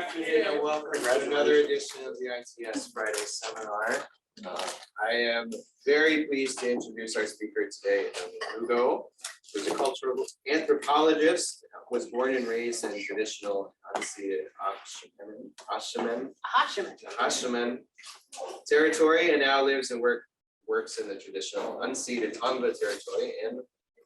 afternoon and welcome to another edition of the ITS Friday Seminar. I am very pleased to introduce our speaker today, Adonia Lugo, who's a cultural anthropologist, was born and raised in traditional unceded Ashaman territory, and now lives and works in the traditional unceded Tongva territory in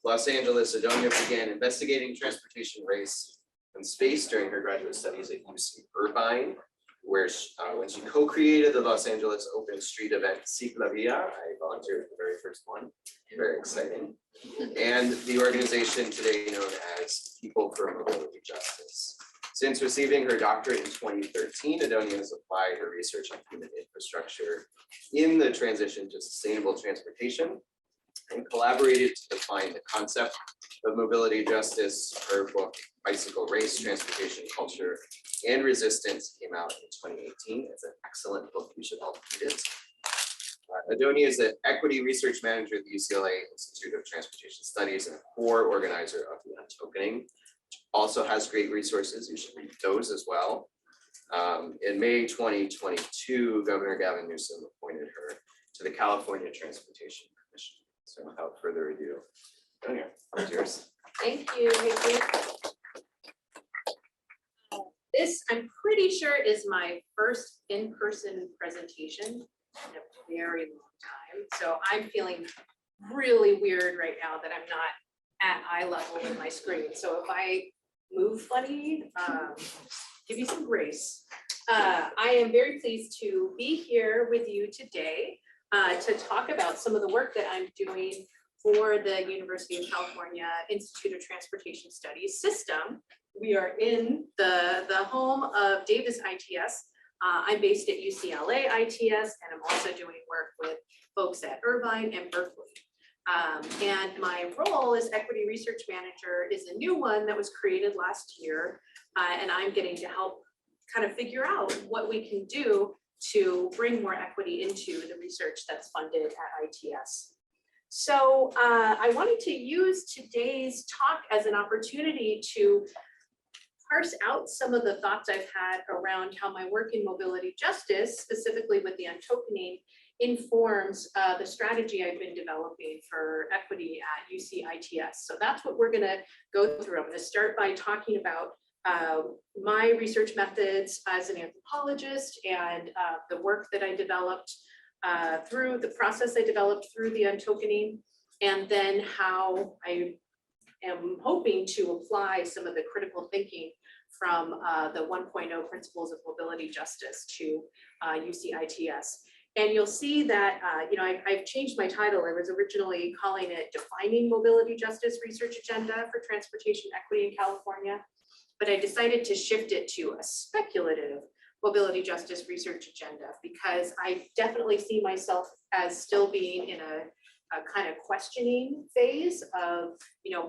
Los Angeles. Adonia began investigating transportation, race, and space during her graduate studies at UC Irvine, where when she co-created the Los Angeles Open Street event Ciclavia. I volunteered at the very first one, very exciting, and the organization today known as People for Mobility Justice. Since receiving her doctorate in 2013, Adonia has applied her research on human infrastructure in the transition to sustainable transportation and collaborated to define the concept of mobility justice. Her book, Bicycle Race, Transportation Culture and Resistance, came out in 2018. It's an excellent book. You should all read it. Adonia is an equity research manager at the UCLA Institute of Transportation Studies and a core organizer of the Untokening, which also has great resources. You should read those as well. In May 2022, Governor Gavin Newsom appointed her to the California Transportation Commission. So without further ado, Adonia, it's yours. Thank you. This, I'm pretty sure, is my first in-person presentation in a very long time. So I'm feeling really weird right now that I'm not at eye level in my screen. So if I move funny, give you some grace. I am very pleased to be here with you today to talk about some of the work that I'm doing for the University of California Institute of Transportation Studies system. We are in the home of Davis ITS. I'm based at UCLA ITS, and I'm also doing work with folks at Irvine and Berkeley. And my role as equity research manager is a new one that was created last year, and I'm getting to help kind of figure out what we can do to bring more equity into the research that's funded at ITS. So I wanted to use today's talk as an opportunity to parse out some of the thoughts I've had around how my work in mobility justice, specifically with the Untokening, informs the strategy I've been developing for equity at UC ITS. So that's what we're going to go through. I'm going to start by talking about my research methods as an anthropologist and the work that I developed through the process I developed through the Untokening, and then how I am hoping to apply some of the critical thinking from the 1.0 principles of mobility justice to UC ITS. And you'll see that, I've changed my title. I was originally calling it Defining Mobility Justice Research Agenda for Transportation Equity in California, but I decided to shift it to a speculative mobility justice research agenda, because I definitely see myself as still being in a kind of questioning phase of,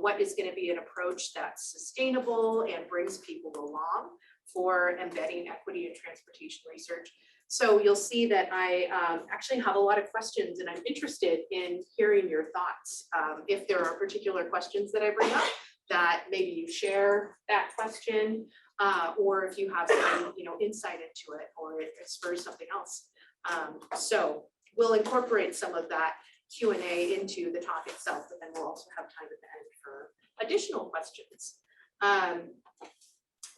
what is going to be an approach that's sustainable and brings people along for embedding equity in transportation research. So you'll see that I actually have a lot of questions, and I'm interested in hearing your thoughts. If there are particular questions that I bring up, that maybe you share that question, or if you have some, insight into it, or it spurs something else. So we'll incorporate some of that Q&A into the talk itself, but then we'll also have time at the end for additional questions.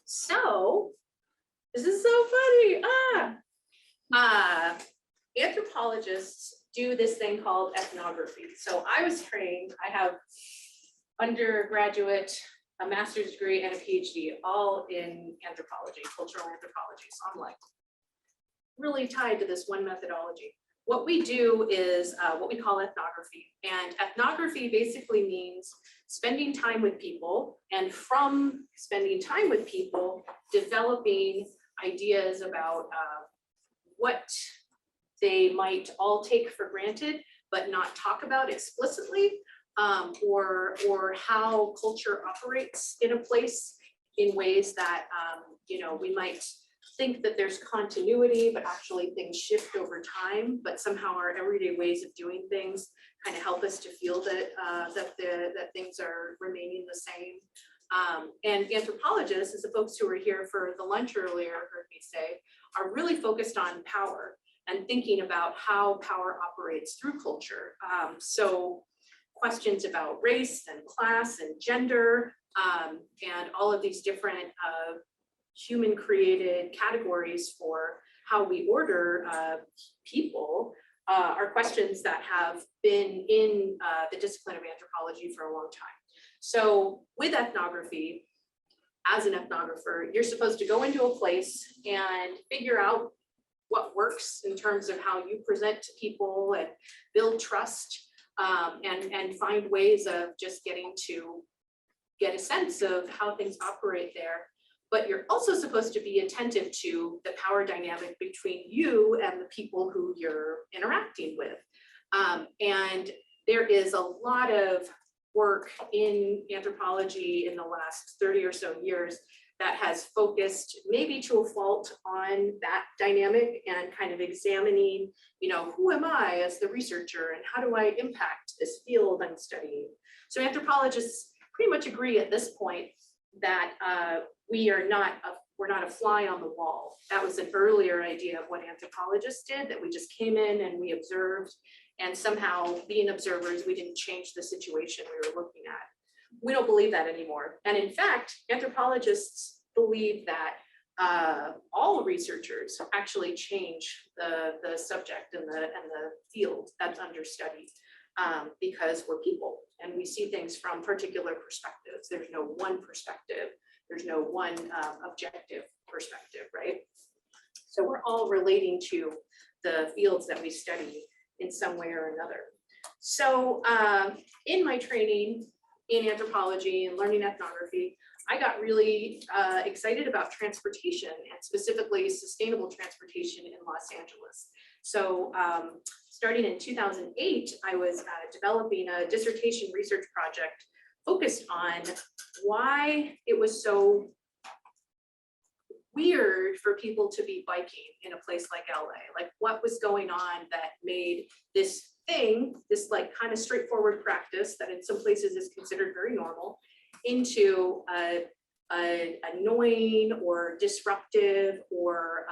So this is so funny. Anthropologists do this thing called ethnography. So I was trained, I have undergraduate, a master's degree, and a PhD, all in anthropology, cultural anthropology. So I'm like really tied to this one methodology. What we do is what we call ethnography. And ethnography basically means spending time with people, and from spending time with people, developing ideas about what they might all take for granted, but not talk about explicitly, or how culture operates in a place in ways that, we might think that there's continuity, but actually things shift over time, but somehow our everyday ways of doing things kind of help us to feel that that things are remaining the same. And anthropologists, as the folks who were here for the lunch earlier heard me say, are really focused on power and thinking about how power operates through culture. So questions about race and class and gender, and all of these different human created categories for how we order people are questions that have been in the discipline of anthropology for a long time. So with ethnography, as an ethnographer, you're supposed to go into a place and figure out what works in terms of how you present to people and build trust, and find ways of just getting to get a sense of how things operate there. But you're also supposed to be attentive to the power dynamic between you and the people who you're interacting with. And there is a lot of work in anthropology in the last 30 or so years that has focused, maybe to a fault, on that dynamic and kind of examining, who am I as the researcher and how do I impact this field I'm studying? So anthropologists pretty much agree at this point that we're not a fly on the wall. That was an earlier idea of what anthropologists did, that we just came in and we observed, and somehow being observers, we didn't change the situation we were looking at. We don't believe that anymore. And in fact, anthropologists believe that all researchers actually change the subject and the field that's under study, because we're people and we see things from particular perspectives. There's no one perspective. There's no one objective perspective, right? So we're all relating to the fields that we study in some way or another. So in my training in anthropology and learning ethnography, I got really excited about transportation, and specifically sustainable transportation in Los Angeles. So starting in 2008, I was developing a dissertation research project focused on why it was so weird for people to be biking in a place like LA. Like, what was going on that made this thing, this like kind of straightforward practice that in some places is considered very normal, into a annoying or disruptive or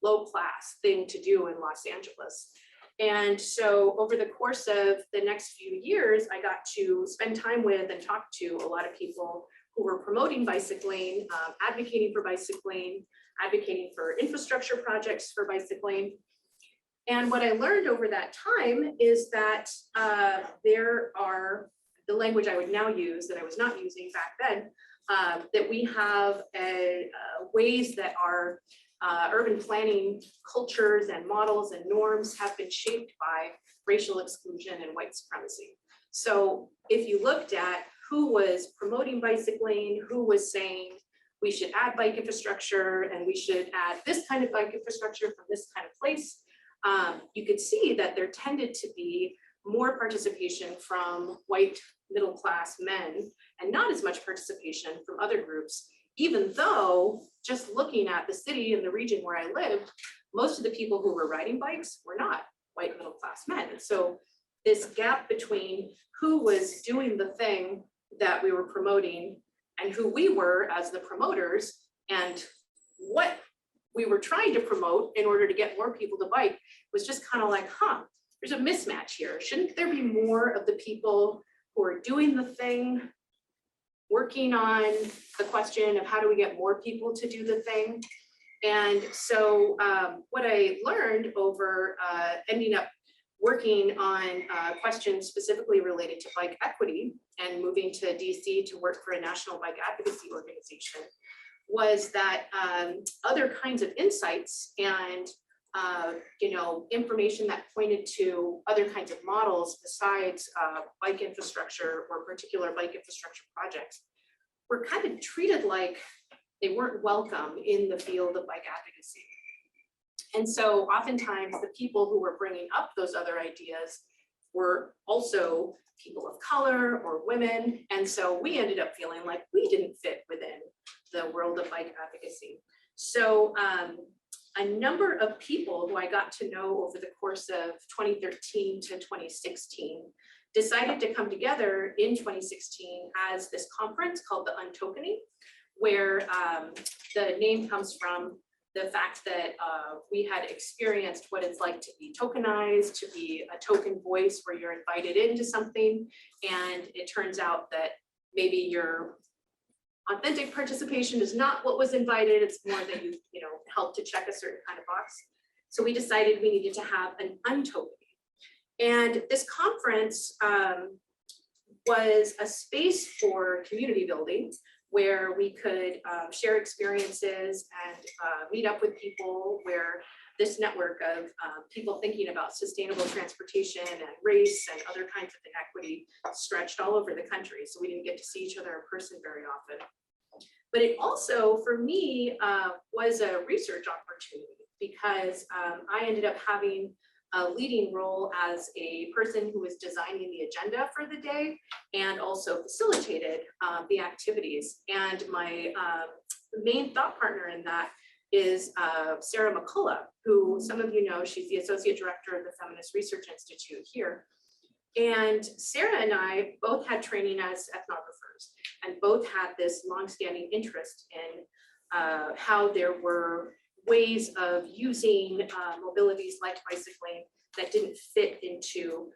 low class thing to do in Los Angeles. And so over the course of the next few years, I got to spend time with and talk to a lot of people who were promoting bicycling, advocating for bicycling, advocating for infrastructure projects for bicycling. And what I learned over that time is that there are, the language I would now use that I was not using back then, that we have ways that our urban planning cultures and models and norms have been shaped by racial exclusion and white supremacy. So if you looked at who was promoting bicycling, who was saying we should add bike infrastructure and we should add this kind of bike infrastructure from this kind of place, you could see that there tended to be more participation from white middle-class men and not as much participation from other groups, even though just looking at the city and the region where I lived, most of the people who were riding bikes were not white middle-class men. And so this gap between who was doing the thing that we were promoting and who we were as the promoters and what we were trying to promote in order to get more people to bike was just kind of like, there's a mismatch here. Shouldn't there be more of the people who are doing the thing, working on the question of how do we get more people to do the thing? And so what I learned over ending up working on questions specifically related to bike equity and moving to DC to work for a national bike advocacy organization was that other kinds of insights and information that pointed to other kinds of models besides bike infrastructure or particular bike infrastructure projects were kind of treated like they weren't welcome in the field of bike advocacy. And so oftentimes the people who were bringing up those other ideas were also people of color or women. And so we ended up feeling like we didn't fit within the world of bike advocacy. So a number of people who I got to know over the course of 2013 to 2016 decided to come together in 2016 as this conference called the Untokening, where the name comes from the fact that we had experienced what it's like to be tokenized, to be a token voice where you're invited into something. And it turns out that maybe your authentic participation is not what was invited. It's more that you helped to check a certain kind of box. So we decided we needed to have an untokening. And this conference was a space for community building where we could share experiences and meet up with people, where this network of people thinking about sustainable transportation and race and other kinds of inequity stretched all over the country. So we didn't get to see each other in person very often. But it also, for me, was a research opportunity because I ended up having a leading role as a person who was designing the agenda for the day and also facilitated the activities. And my main thought partner in that is Sarah McCullough, who some of you know, she's the Associate Director of the Feminist Research Institute here. And Sarah and I both had training as ethnographers and both had this longstanding interest in how there were ways of using mobilities like bicycling that didn't fit into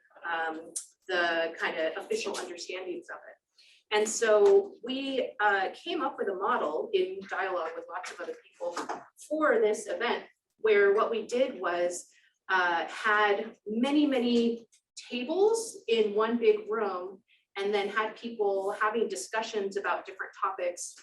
the kind of official understandings of it. And so we came up with a model in dialogue with lots of other people for this event, where what we did was had many tables in one big room, and then had people having discussions about different topics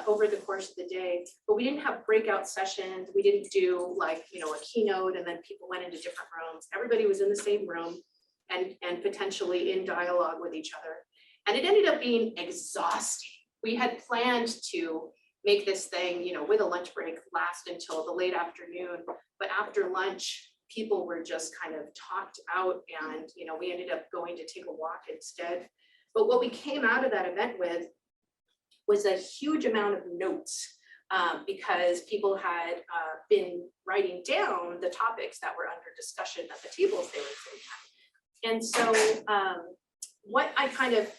over the course of the day. But we didn't have breakout sessions. We didn't do like, a keynote and then people went into different rooms. Everybody was in the same room and potentially in dialogue with each other. And it ended up being exhausting. We had planned to make this thing, with a lunch break last until the late afternoon. But after lunch, people were just kind of talked out and, we ended up going to take a walk instead. But what we came out of that event with was a huge amount of notes because people had been writing down the topics that were under discussion at the tables they were sitting at. And so what I kind of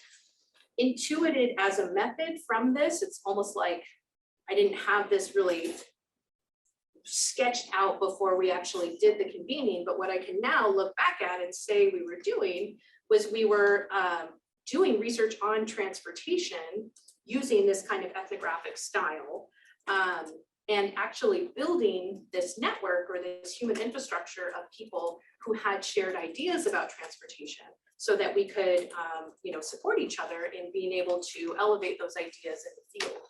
intuited as a method from this, it's almost like I didn't have this really sketched out before we actually did the convening, but what I can now look back at and say we were doing was we were doing research on transportation using this kind of ethnographic style and actually building this network or this human infrastructure of people who had shared ideas about transportation so that we could support each other in being able to elevate those ideas in the field.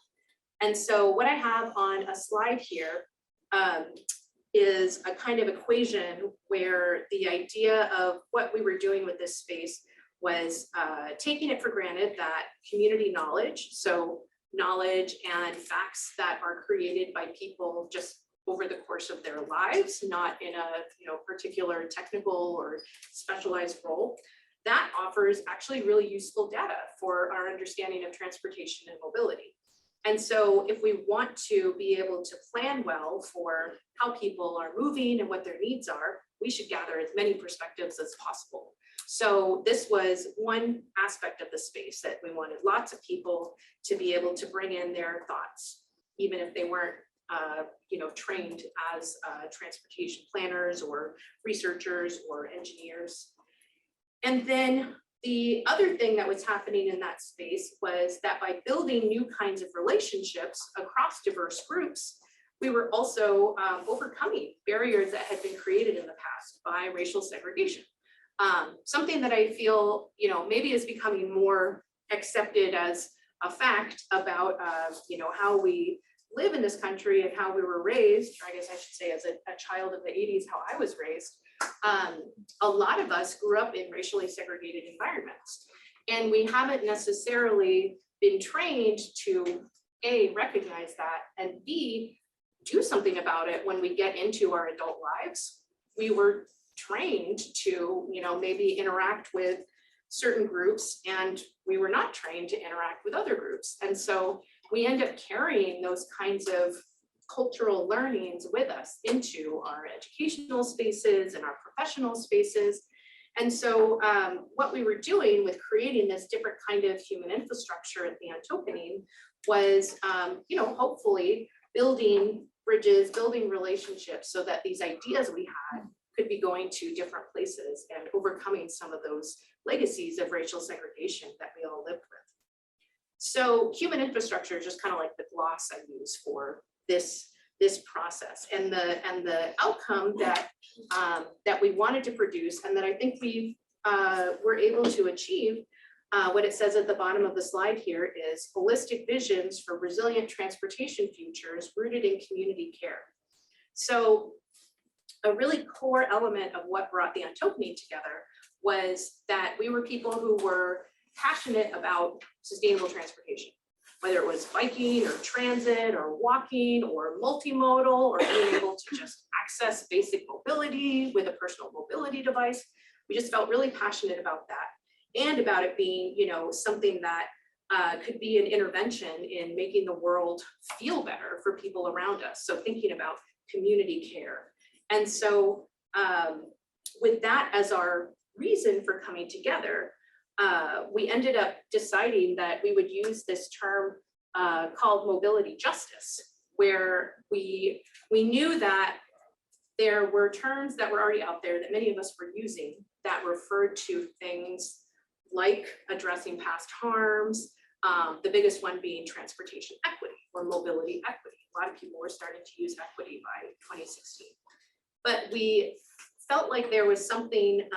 And so what I have on a slide here is a kind of equation where the idea of what we were doing with this space was taking it for granted that community knowledge, so knowledge and facts that are created by people just over the course of their lives, not in a particular technical or specialized role, that offers actually really useful data for our understanding of transportation and mobility. And so if we want to be able to plan well for how people are moving and what their needs are, we should gather as many perspectives as possible. So this was one aspect of the space that we wanted lots of people to be able to bring in their thoughts, even if they weren't trained as transportation planners or researchers or engineers. And then the other thing that was happening in that space was that by building new kinds of relationships across diverse groups, we were also overcoming barriers that had been created in the past by racial segregation. Something that I feel, maybe is becoming more accepted as a fact about, how we live in this country and how we were raised, or I guess I should say as a child of the 80s, how I was raised. A lot of us grew up in racially segregated environments, and we haven't necessarily been trained to A, recognize that, and B, do something about it when we get into our adult lives. We were trained to, maybe interact with certain groups, and we were not trained to interact with other groups. And so we end up carrying those kinds of cultural learnings with us into our educational spaces and our professional spaces. And so what we were doing with creating this different kind of human infrastructure at the Untokening was, hopefully building bridges, building relationships so that these ideas we had could be going to different places and overcoming some of those legacies of racial segregation that we all lived with. So human infrastructure is just kind of like the gloss I use for this process, and the outcome that that we wanted to produce, and that I think we were able to achieve. What it says at the bottom of the slide here is holistic visions for resilient transportation futures rooted in community care. So a really core element of what brought the Untokening together was that we were people who were passionate about sustainable transportation, whether it was biking or transit or walking or multimodal or being able to just access basic mobility with a personal mobility device. We just felt really passionate about that, and about it being, something that could be an intervention in making the world feel better for people around us. So thinking about community care. And so with that as our reason for coming together, we ended up deciding that we would use this term called mobility justice, where we knew that there were terms that were already out there that many of us were using that referred to things like addressing past harms, the biggest one being transportation equity or mobility equity. A lot of people were starting to use equity by 2016. But we felt like there was something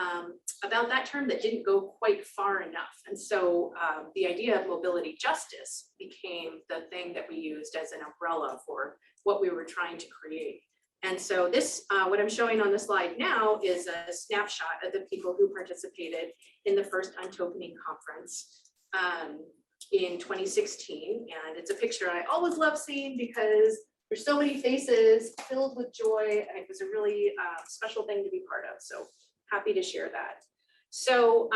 about that term that didn't go quite far enough. And so the idea of mobility justice became the thing that we used as an umbrella for what we were trying to create. And so this, what I'm showing on the slide now, is a snapshot of the people who participated in the first Untokening conference in 2016. And it's a picture I always love seeing because there's so many faces filled with joy, and it was a really special thing to be part of. So happy to share that. So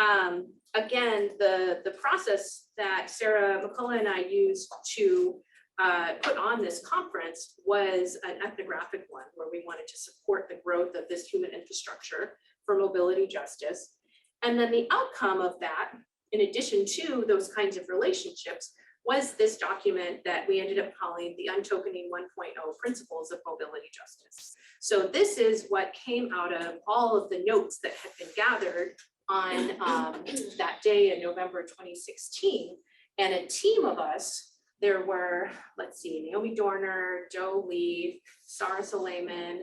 again, the process that Sarah McCullough and I used to put on this conference was an ethnographic one, where we wanted to support the growth of this human infrastructure for mobility justice. And then the outcome of that, in addition to those kinds of relationships, was this document that we ended up calling the Untokening 1.0 Principles of Mobility Justice. So this is what came out of all of the notes that had been gathered on that day in November 2016. And a team of us, there were, let's see, Naomi Dorner, Joe Lee, Sarah Suleiman,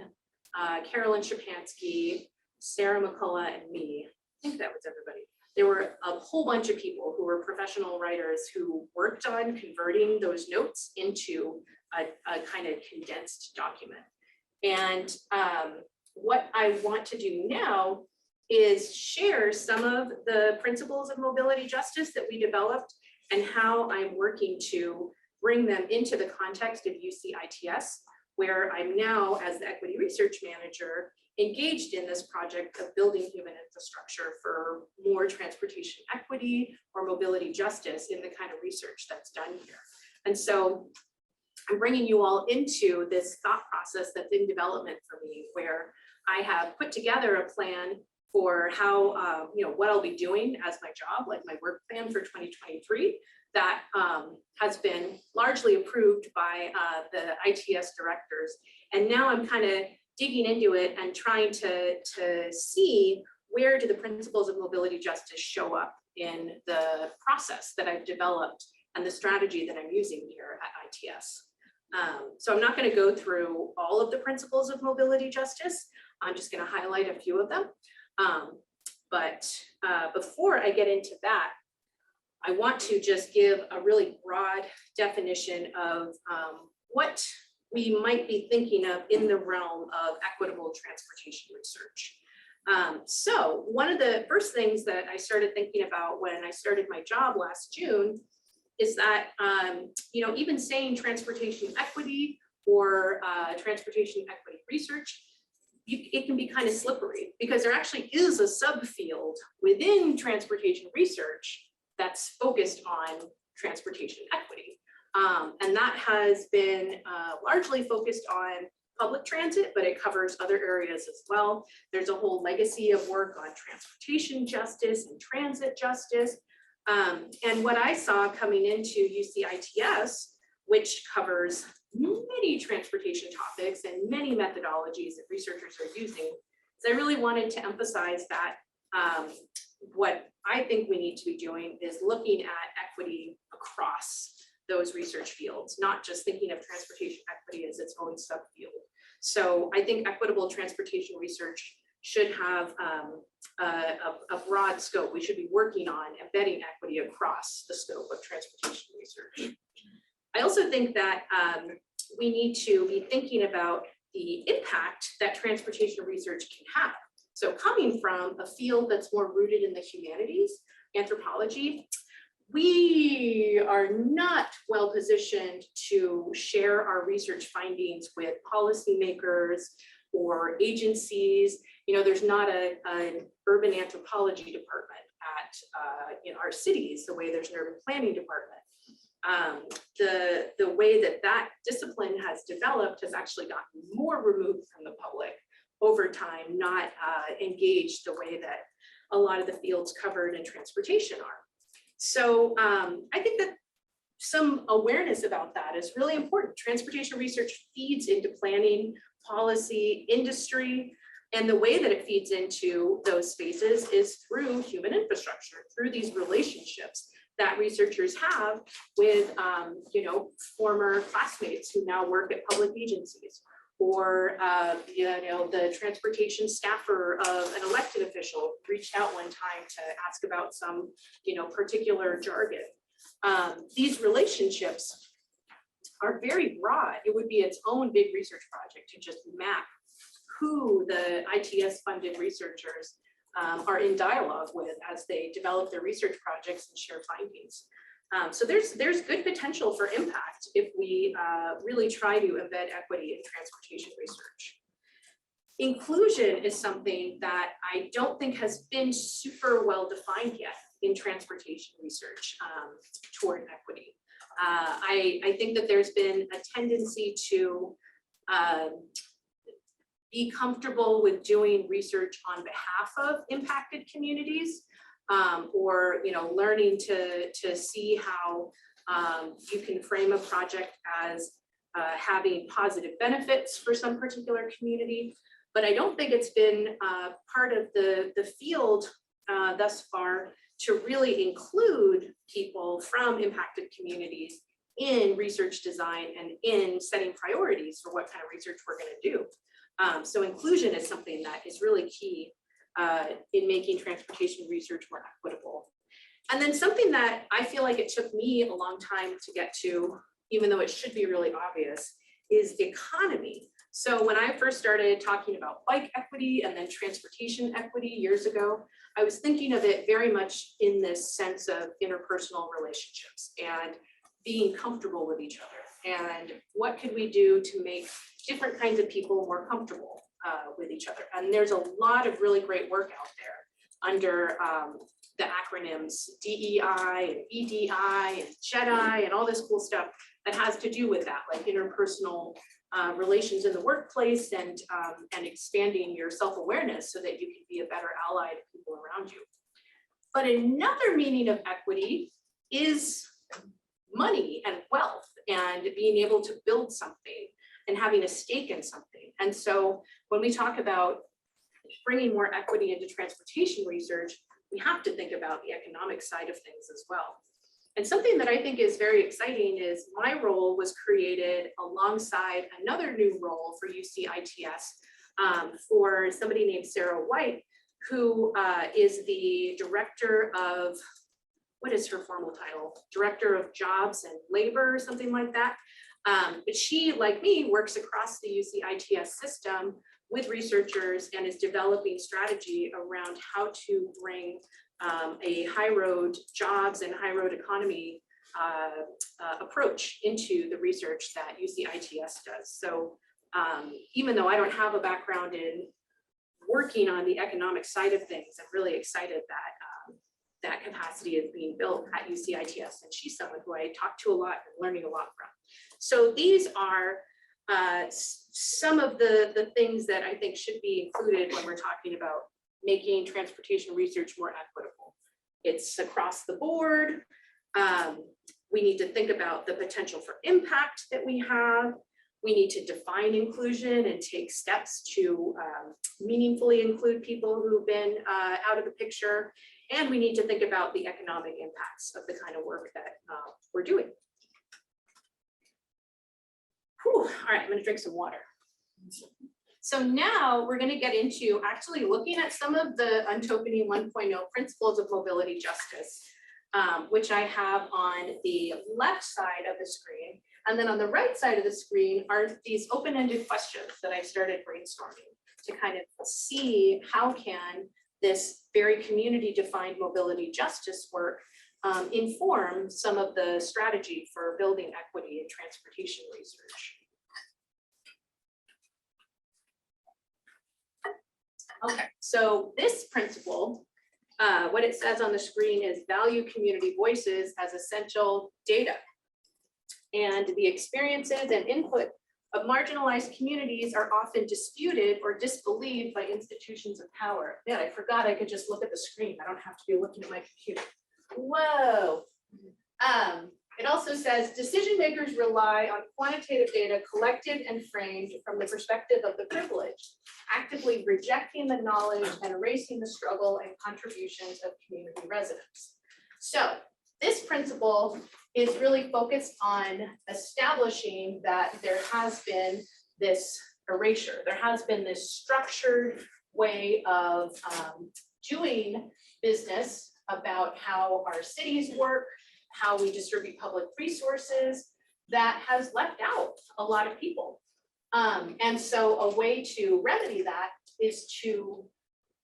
Carolyn Shapansky, Sarah McCullough, and me. I think that was everybody. There were a whole bunch of people who were professional writers who worked on converting those notes into a kind of condensed document. And what I want to do now is share some of the principles of mobility justice that we developed and how I'm working to bring them into the context of UCITS, where I'm now, as the equity research manager, engaged in this project of building human infrastructure for more transportation equity or mobility justice in the kind of research that's done here. And so I'm bringing you all into this thought process that's in development for me, where I have put together a plan for how, what I'll be doing as my job, like my work plan for 2023, that has been largely approved by the ITS directors. And now I'm kind of digging into it and trying to see where do the principles of mobility justice show up in the process that I've developed and the strategy that I'm using here at ITS. So I'm not going to go through all of the principles of mobility justice. I'm just going to highlight a few of them. But before I get into that, I want to just give a really broad definition of what we might be thinking of in the realm of equitable transportation research. So one of the first things that I started thinking about when I started my job last June is that, even saying transportation equity or transportation equity research, it can be kind of slippery, because there actually is a subfield within transportation research that's focused on transportation equity. And that has been largely focused on public transit, but it covers other areas as well. There's a whole legacy of work on transportation justice and transit justice. And what I saw coming into UCITS, which covers many transportation topics and many methodologies that researchers are using, is I really wanted to emphasize that what I think we need to be doing is looking at equity across those research fields, not just thinking of transportation equity as its own subfield. So I think equitable transportation research should have a broad scope. We should be working on embedding equity across the scope of transportation research. I also think that we need to be thinking about the impact that transportation research can have. So coming from a field that's more rooted in the humanities, anthropology, we are not well positioned to share our research findings with policymakers or agencies. You know, there's not an urban anthropology department at in our cities the way there's an urban planning department. The way that discipline has developed has actually gotten more removed from the public over time, not engaged the way that a lot of the fields covered in transportation are. So I think that some awareness about that is really important. Transportation research feeds into planning, policy, industry, and the way that it feeds into those spaces is through human infrastructure, through these relationships that researchers have with you know, former classmates who now work at public agencies, or you know, the transportation staffer of an elected official reached out one time to ask about some, you know, particular jargon. These relationships are very broad. It would be its own big research project to just map who the ITS funded researchers are in dialogue with as they develop their research projects and share findings. So there's good potential for impact if we really try to embed equity in transportation research. Inclusion is something that I don't think has been super well defined yet in transportation research toward equity. I think that there's been a tendency to be comfortable with doing research on behalf of impacted communities, or, you know, learning to see how you can frame a project as having positive benefits for some particular community. But I don't think it's been part of the field thus far to really include people from impacted communities in research design and in setting priorities for what kind of research we're going to do. So inclusion is something that is really key in making transportation research more equitable. And then something that I feel like it took me a long time to get to, even though it should be really obvious, is economy. So when I first started talking about bike equity and then transportation equity years ago, I was thinking of it very much in this sense of interpersonal relationships and being comfortable with each other. And what could we do to make different kinds of people more comfortable with each other? And there's a lot of really great work out there under the acronyms DEI and EDI and JEDI and all this cool stuff that has to do with that, like interpersonal relations in the workplace and expanding your self-awareness so that you can be a better ally to people around you. But another meaning of equity is money and wealth and being able to build something and having a stake in something. And so when we talk about bringing more equity into transportation research, we have to think about the economic side of things as well. And something that I think is very exciting is my role was created alongside another new role for UCITS for somebody named Sarah White, who is the director of, what is her formal title? Director of Jobs and Labor or something like that. But she, like me, works across the UCITS system with researchers and is developing strategy around how to bring a high road jobs and high road economy approach into the research that UCITS does. So even though I don't have a background in working on the economic side of things, I'm really excited that that capacity is being built at UCITS, and she's someone who I talk to a lot and learning a lot from. So these are some of the things that I think should be included when we're talking about making transportation research more equitable. It's across the board. We need to think about the potential for impact that we have. We need to define inclusion and take steps to meaningfully include people who've been out of the picture. And we need to think about the economic impacts of the kind of work that we're doing. Whew. All right, I'm gonna drink some water. So now we're gonna get into actually looking at some of the Untokening 1.0 principles of mobility justice, which I have on the left side of the screen. And then on the right side of the screen are these open-ended questions that I started brainstorming to kind of see how can this very community-defined mobility justice work inform some of the strategy for building equity in transportation research. Okay, so this principle, what it says on the screen is value community voices as essential data. And the experiences and input of marginalized communities are often disputed or disbelieved by institutions of power. Man, I forgot I could just look at the screen. I don't have to be looking at my computer. Whoa. It also says decision makers rely on quantitative data collected and framed from the perspective of the privileged, actively rejecting the knowledge and erasing the struggle and contributions of community residents. So this principle is really focused on establishing that there has been this erasure. There has been this structured way of doing business about how our cities work, how we distribute public resources, that has left out a lot of people. And so a way to remedy that is to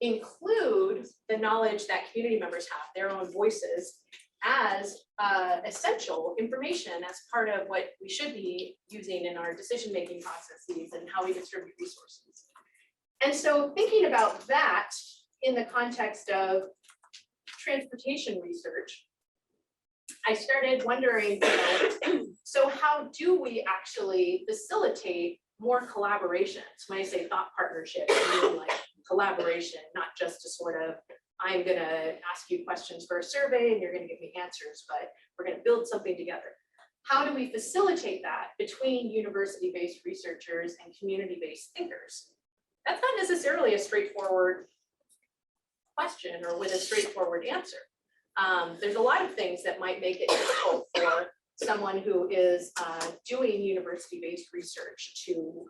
include the knowledge that community members have, their own voices, as essential information as part of what we should be using in our decision-making processes and how we distribute resources. And so thinking about that in the context of transportation research, I started wondering, so how do we actually facilitate more collaborations? When I say thought partnership, I mean like collaboration, not just to sort of, I'm gonna ask you questions for a survey and you're gonna give me answers, but we're gonna build something together. How do we facilitate that between university-based researchers and community-based thinkers? That's not necessarily a straightforward question or with a straightforward answer. There's a lot of things that might make it difficult for someone who is doing university-based research to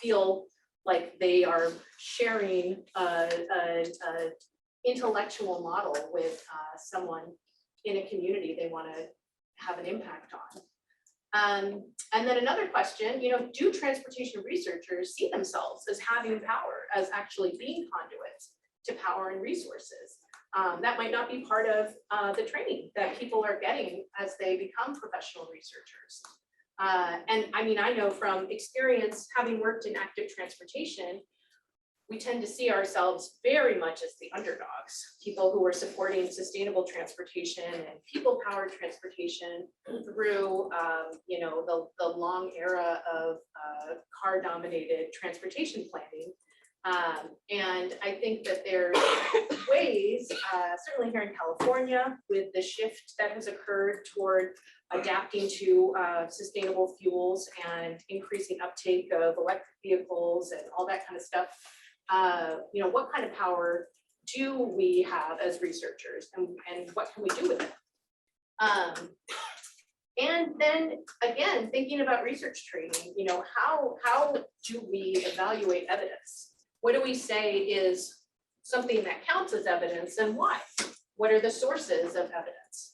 feel like they are sharing an intellectual model with someone in a community they want to have an impact on. And then another question, do transportation researchers see themselves as having power, as actually being conduits to power and resources? That might not be part of the training that people are getting as they become professional researchers. And I mean, I know from experience, having worked in active transportation, we tend to see ourselves very much as the underdogs, people who are supporting sustainable transportation and people-powered transportation through, the long era of car-dominated transportation planning. And I think that there's ways, certainly here in California, with the shift that has occurred toward adapting to sustainable fuels and increasing uptake of electric vehicles and all that kind of stuff. What kind of power do we have as researchers, and what can we do with it? And then again, thinking about research training, how do we evaluate evidence? What do we say is something that counts as evidence and why? What are the sources of evidence?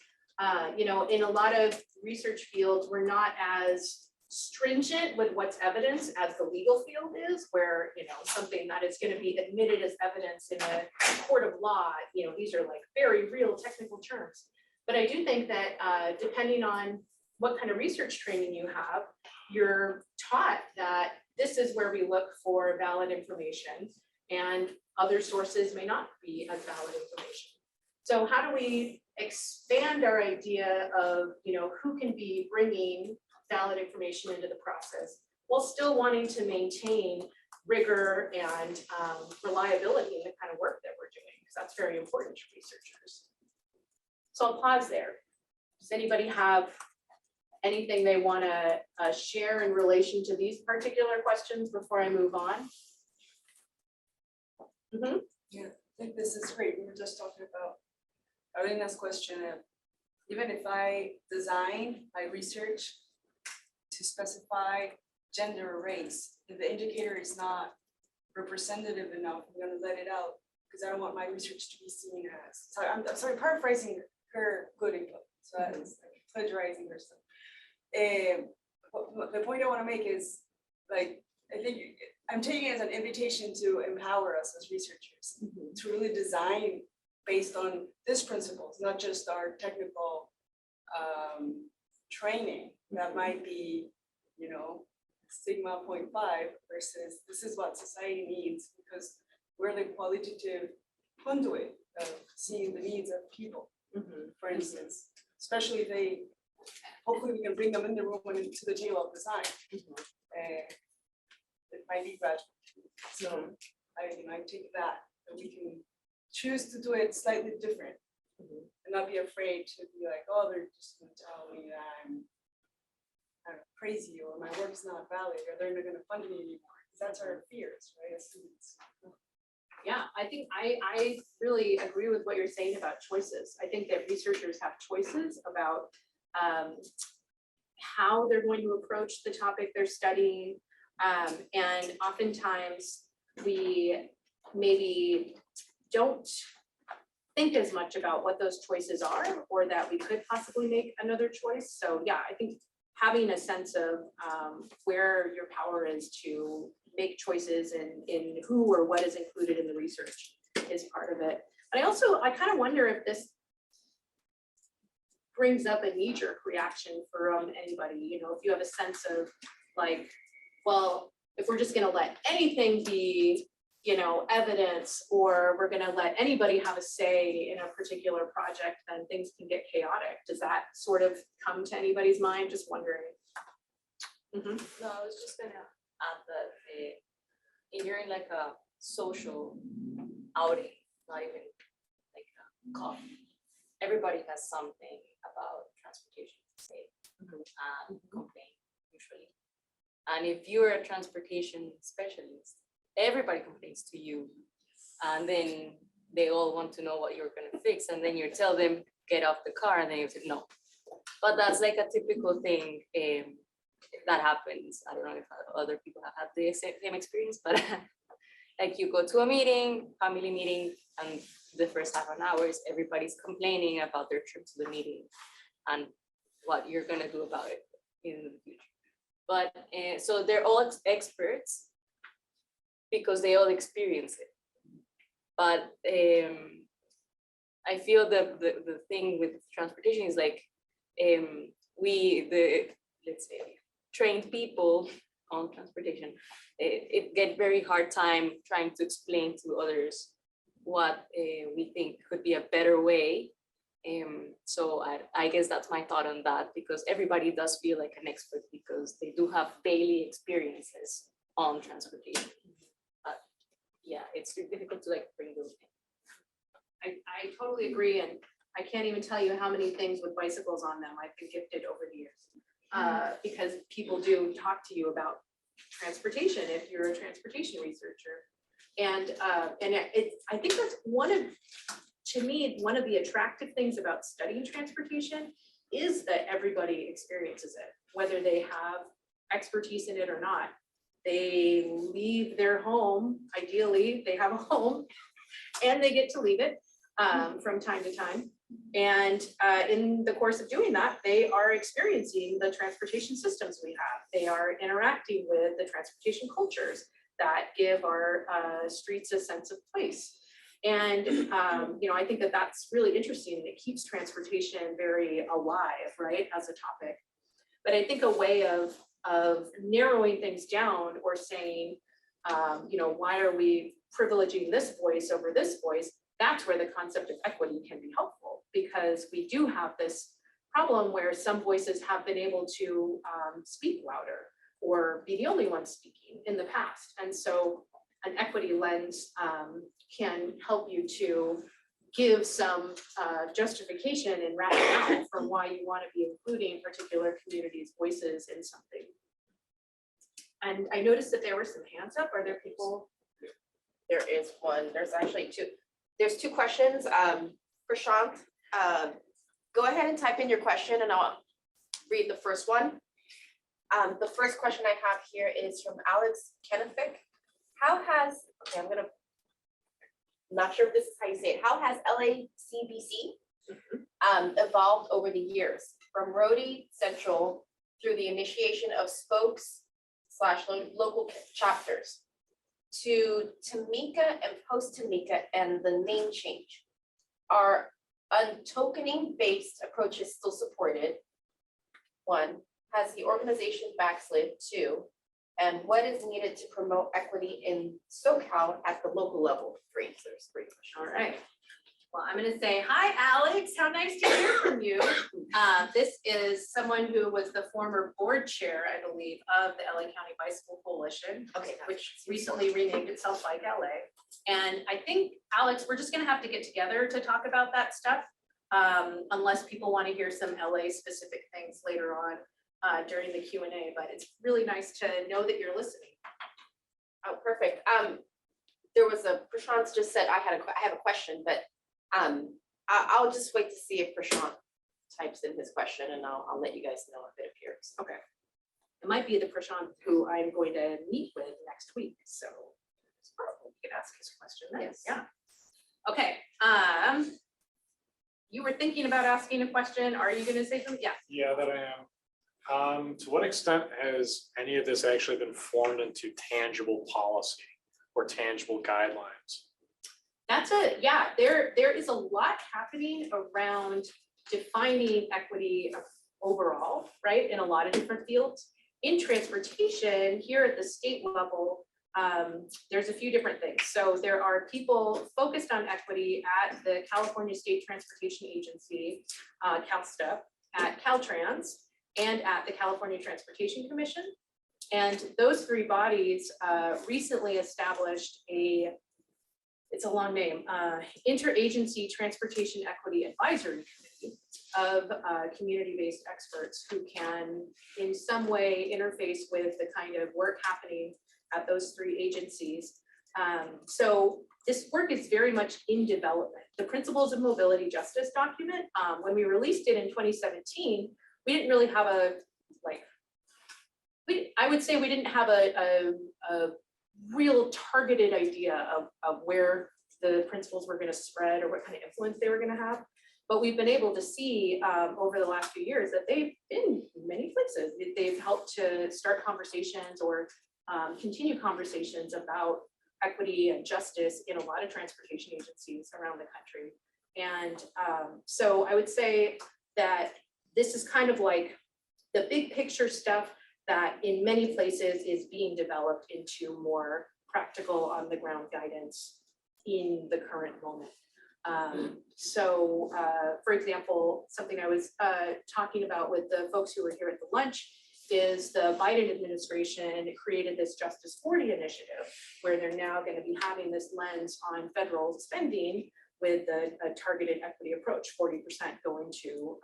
In a lot of research fields, we're not as stringent with what's evidence as the legal field is, where something that is going to be admitted as evidence in a court of law, these are like very real technical terms. But I do think that depending on what kind of research training you have, you're taught that this is where we look for valid information, and other sources may not be as valid information. So how do we expand our idea of who can be bringing valid information into the process? while still wanting to maintain rigor and reliability in the kind of work that we're doing, because that's very important to researchers. So I'll pause there. Does anybody have anything they want to share in relation to these particular questions before I move on? Mm-hmm. Yeah, I think this is great. We were just talking about Adonia's question of even if I design my research to specify gender or race, if the indicator is not representative enough, I'm going to let it out because I don't want my research to be seen as. So I'm sorry, paraphrasing her good input. So it's like plagiarizing her stuff. The point I want to make is, like, I think I'm taking it as an invitation to empower us as researchers to really design based on these principles, not just our technical training that might be, you know, sigma 0.5 versus this is what society needs because we're the qualitative conduit of seeing the needs of people, for instance, especially if they, hopefully we can bring them in the room and into the table of design. It might be gradual. So I take that we can choose to do it slightly different and not be afraid to be like, oh, they're just gonna tell me that I'm crazy or my work's not valid or they're not gonna fund me anymore. That's our fears, right, as students. Yeah, I think I really agree with what you're saying about choices. I think that researchers have choices about how they're going to approach the topic they're studying. And oftentimes we maybe don't think as much about what those choices are or that we could possibly make another choice. So yeah, I think having a sense of where your power is to make choices in who or what is included in the research is part of it. But I kind of wonder if this brings up a knee-jerk reaction from anybody, you know, if you have a sense of like, well, if we're just going to let anything be, you know, evidence, or we're going to let anybody have a say in a particular project, then things can get chaotic. Does that sort of come to anybody's mind? Just wondering. No, I was just gonna add that if you're in like a social outing, not even like a coffee, everybody has something about transportation to say and complain usually. And if you're a transportation specialist, everybody complains to you, and then they all want to know what you're going to fix, and then you tell them get off the car, and then you say no. But that's like a typical thing that happens. I don't know if other people have had the same experience, but like you go to a meeting, family meeting, and the first half an hour is everybody's complaining about their trip to the meeting and what you're going to do about it in the future. But so they're all experts because they all experience it. But I feel the thing with transportation is like let's say trained people on transportation, it get very hard time trying to explain to others what we think could be a better way. So I guess that's my thought on that, because everybody does feel like an expert because they do have daily experiences on transportation. But yeah, it's difficult to like bring those in. I totally agree, and I can't even tell you how many things with bicycles on them I've been gifted over the years, because people do talk to you about transportation if you're a transportation researcher, and I think that's to me, one of the attractive things about studying transportation is that everybody experiences it, whether they have expertise in it or not. They leave their home, ideally they have a home, and they get to leave it from time to time. And in the course of doing that, they are experiencing the transportation systems we have. They are interacting with the transportation cultures that give our streets a sense of place. And you know, I think that that's really interesting, and it keeps transportation very alive, right, as a topic. But I think a way of narrowing things down or saying, you know, why are we privileging this voice over this voice? That's where the concept of equity can be helpful, because we do have this problem where some voices have been able to speak louder, or be the only one speaking in the past. And so an equity lens can help you to give some justification and rationale for why you want to be including particular communities' voices in something. And I noticed that there were some hands up. Are there people? There is one, there's actually two. There's two questions. Prashant, go ahead and type in your question and I'll read the first one. The first question I have here is from Alex Kennefic. How has, okay, not sure if this is how you say it. How has LACBC evolved over the years from Rhody Central through the initiation of spokes/local chapters to Tamika and post-Tamika and the name change? Are untokening based approaches still supported? One, has the organization backslid? Two, and what is needed to promote equity in SoCal at the local level? Three, so there's three questions. All right. Well, I'm going to say, hi, Alex. How nice to hear from you. This is someone who was the former board chair, I believe, of the LA County Bicycle Coalition, Okay, which recently renamed itself Bike LA. And I think, Alex, we're just going to have to get together to talk about that stuff, unless people want to hear some LA specific things later on during the Q&A. But it's really nice to know that you're listening. oh, perfect. There was Prashant just said I have a question, but I'll just wait to see if Prashant types in his question and I'll let you guys know if it appears. Okay. It might be the Prashant who I'm going to meet with next week. So we could ask his question then. Yes. Yeah. Okay. You were thinking about asking a question. Are you going to say something? Yeah. Yeah, that I am. To what extent has any of this actually been formed into tangible policy or tangible guidelines? Yeah, there is a lot happening around defining equity overall, right? In a lot of different fields. In transportation, here at the state level, there's a few different things. So there are people focused on equity at the California State Transportation Agency, CalSTA, at Caltrans, and at the California Transportation Commission. And those three bodies recently established it's a long name, Interagency Transportation Equity Advisory Committee of community-based experts who can in some way interface with the kind of work happening at those three agencies. So this work is very much in development. The Principles of Mobility Justice document, when we released it in 2017, we didn't really have I would say we didn't have a real targeted idea of where the principles were going to spread or what kind of influence they were going to have. But we've been able to see over the last few years that they've been in many places. They've helped to start conversations or continue conversations about equity and justice in a lot of transportation agencies around the country. And so I would say that this is kind of like the big picture stuff that in many places is being developed into more practical on the ground guidance in the current moment. For example, something I was talking about with the folks who were here at the lunch is the Biden administration created this Justice 40 initiative where they're now going to be having this lens on federal spending with a targeted equity approach, 40% going to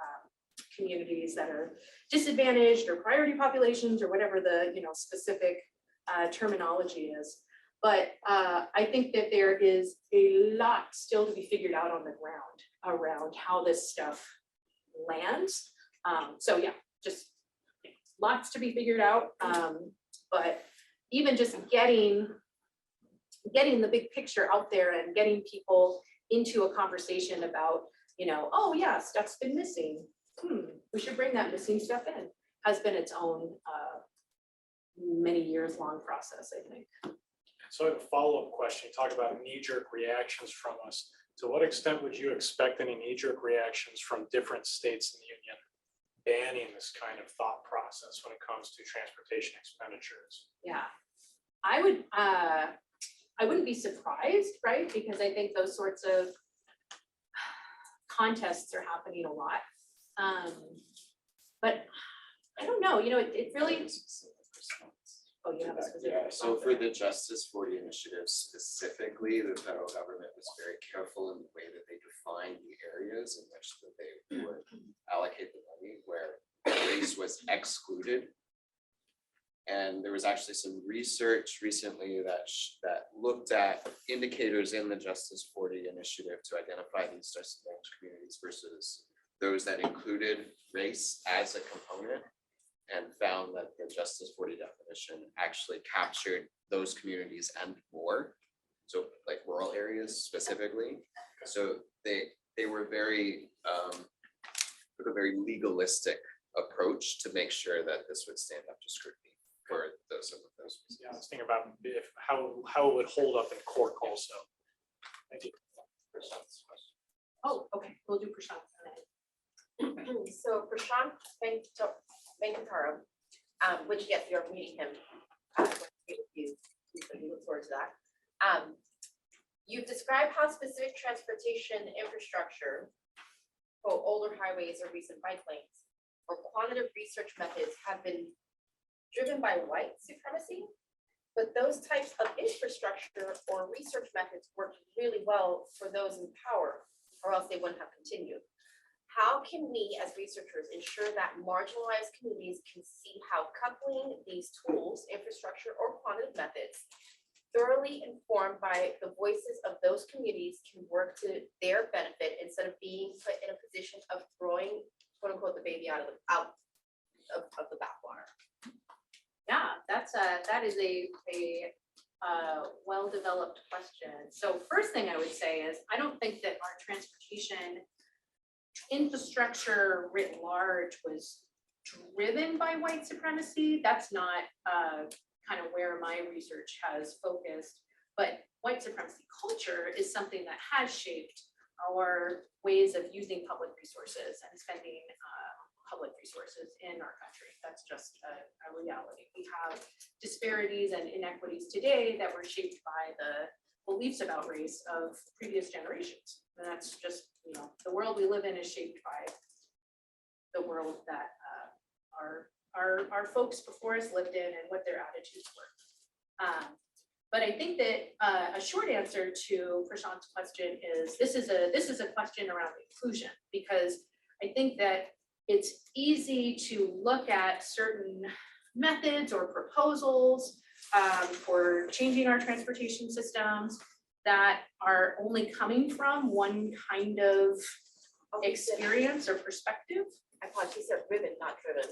communities that are disadvantaged or priority populations or whatever the specific terminology is. But I think that there is a lot still to be figured out on the ground around how this stuff lands. So yeah, just lots to be figured out. But even just getting the big picture out there and getting people into a conversation about, oh yeah, stuff's been missing. We should bring that missing stuff in, has been its own many years long process, I think. So I have a follow-up question. You talk about knee-jerk reactions from us. To what extent would you expect any knee-jerk reactions from different states in the union banning this kind of thought process when it comes to transportation expenditures? Yeah, I wouldn't be surprised, right? Because I think those sorts of contests are happening a lot. But I don't know, it really, response. Oh, you have a specific. Yeah, so response for there. the Justice 40 initiative specifically, the federal government was very careful in the way that they defined the areas in which that they would allocate the money, where race was excluded. And there was actually some research recently that looked at indicators in the Justice 40 initiative to identify these disadvantaged communities versus those that included race as a component, and found that the Justice 40 definition actually captured those communities and more. So like rural areas specifically. So they were very, took a very legalistic approach to make sure that this would stand up to scrutiny for those. Yeah, I was thinking about how it would hold up in court also. Thank you. Oh, okay, we'll do Prashant. So Prashant Venkataram, which yes, we are meeting him. You look forward to that. You've described how specific transportation infrastructure for older highways or recent bike lanes or quantitative research methods have been driven by white supremacy, but those types of infrastructure or research methods worked really well for those in power, or else they wouldn't have continued. How can we as researchers ensure that marginalized communities can see how coupling these tools, infrastructure, or quantitative methods thoroughly informed by the voices of those communities can work to their benefit instead of being put in a position of throwing, quote unquote, the baby out of the bathwater? Yeah, that is a well-developed question. So first thing I would say is, I don't think that our transportation infrastructure writ large was driven by white supremacy. That's not kind of where my research has focused, but white supremacy culture is something that has shaped our ways of using public resources and spending public resources in our country. That's just a reality. We have disparities and inequities today that were shaped by the beliefs about race of previous generations. And that's just, you know, the world we live in is shaped by the world that our folks before us lived in and what their attitudes were. But I think that a short answer to Prashant's question is this is a question around inclusion, because I think that it's easy to look at certain methods or proposals for changing our transportation systems that are only coming from one kind of experience or perspective. I thought she said ribbon, not driven,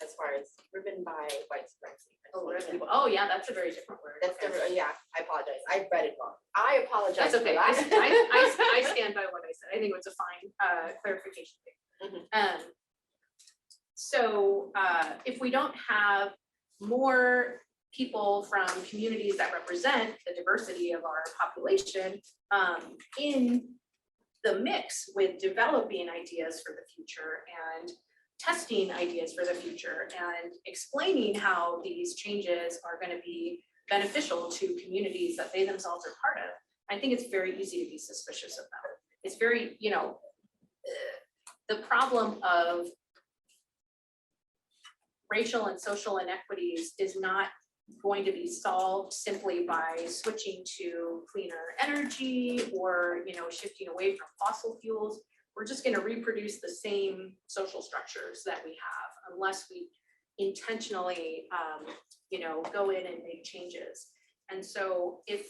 as far as ribbon by white supremacy. Oh, yeah, that's a very different word. That's Okay. different. Yeah, I apologize. I read it wrong. I apologize. That's okay. for I that. stand by what I said. I think it was a fine clarification thing. Mhm. So if we don't have more people from communities that represent the diversity of our population in the mix with developing ideas for the future and testing ideas for the future and explaining how these changes are going to be beneficial to communities that they themselves are part of, I think it's very easy to be suspicious of them. It's very, you know, the problem of racial and social inequities is not going to be solved simply by switching to cleaner energy or, you know, shifting away from fossil fuels. We're just going to reproduce the same social structures that we have unless we intentionally, you know, go in and make changes. And so if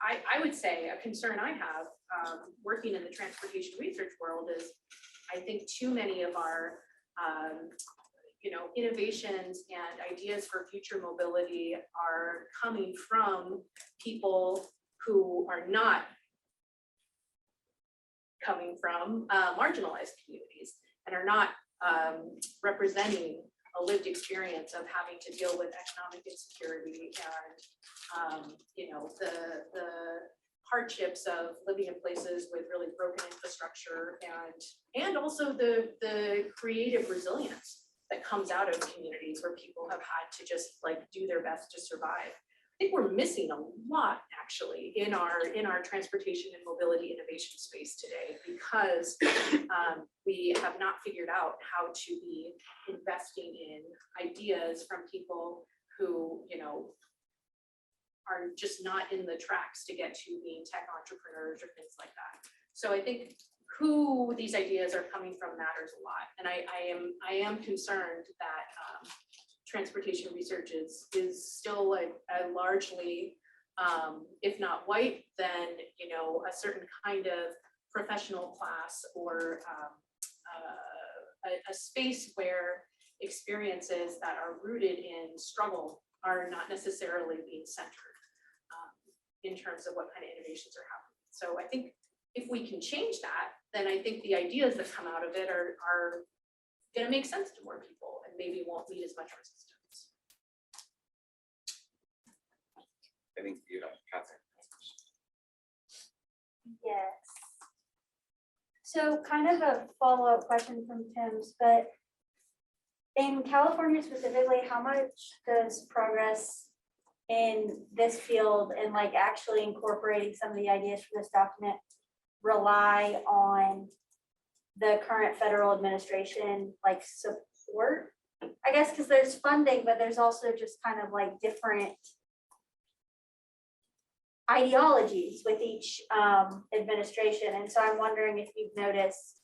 I would say a concern I have working in the transportation research world is I think too many of our you know, innovations and ideas for future mobility are coming from people who are not coming from marginalized communities and are not representing a lived experience of having to deal with economic insecurity and you know, the hardships of living in places with really broken infrastructure and also the creative resilience that comes out of communities where people have had to just like do their best to survive. I think we're missing a lot actually in our transportation and mobility innovation space today because we have not figured out how to be investing in ideas from people who, you know, are just not in the tracks to get to being tech entrepreneurs or things like that. So I think who these ideas are coming from matters a lot. And I am concerned that transportation research is still a largely, if not white, then, you know, a certain kind of professional class or a space where experiences that are rooted in struggle are not necessarily being centered in terms of what kind of innovations are happening. So I think if we can change that, then I think the ideas that come out of it are gonna make sense to more people and maybe won't meet as much resistance. I think you have Catherine. Yes. So kind of a follow-up question from Tim's, but in California specifically, how much does progress in this field and like actually incorporating some of the ideas from this document rely on the current federal administration like support? I guess because there's funding, but there's also just kind of like different ideologies with each administration. And so I'm wondering if you've noticed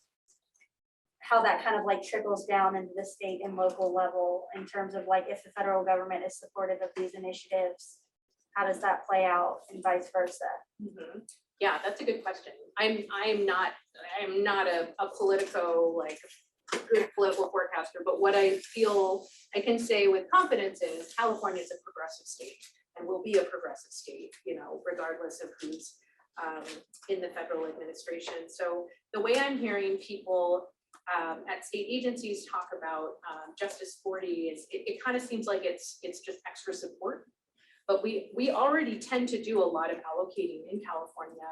how that kind of like trickles down into the state and local level in terms of like if the federal government is supportive of these initiatives, how does that play out and vice versa? Mhm. Yeah, that's a good question. I'm not a politico, like good political forecaster, but what I feel I can say with confidence is California is a progressive state and will be a progressive state, you know, regardless of who's in the federal administration. So the way I'm hearing people at state agencies talk about Justice 40 is it kind of seems like it's just extra support. But we already tend to do a lot of allocating in California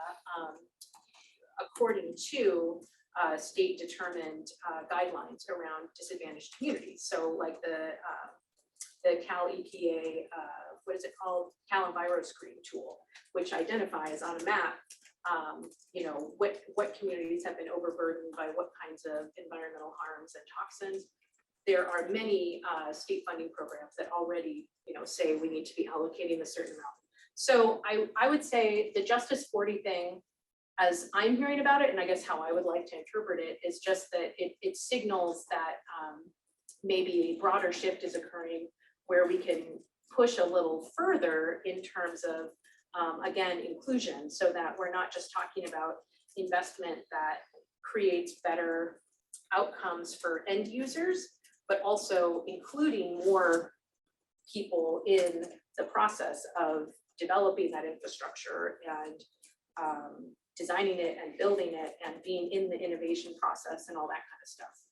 according to state determined guidelines around disadvantaged communities. So like the Cal EPA, what is it called? Cal Enviro Screen tool, which identifies on a map, you know, what communities have been overburdened by what kinds of environmental harms and toxins. There are many state funding programs that already, you know, say we need to be allocating a certain amount. So I would say the Justice 40 thing, as I'm hearing about it, and I guess how I would like to interpret it, is just that it signals that maybe a broader shift is occurring where we can push a little further in terms of, again, inclusion, so that we're not just talking about investment that creates better outcomes for end users, but also including more people in the process of developing that infrastructure and designing it and building it and being in the innovation process and all that kind of stuff.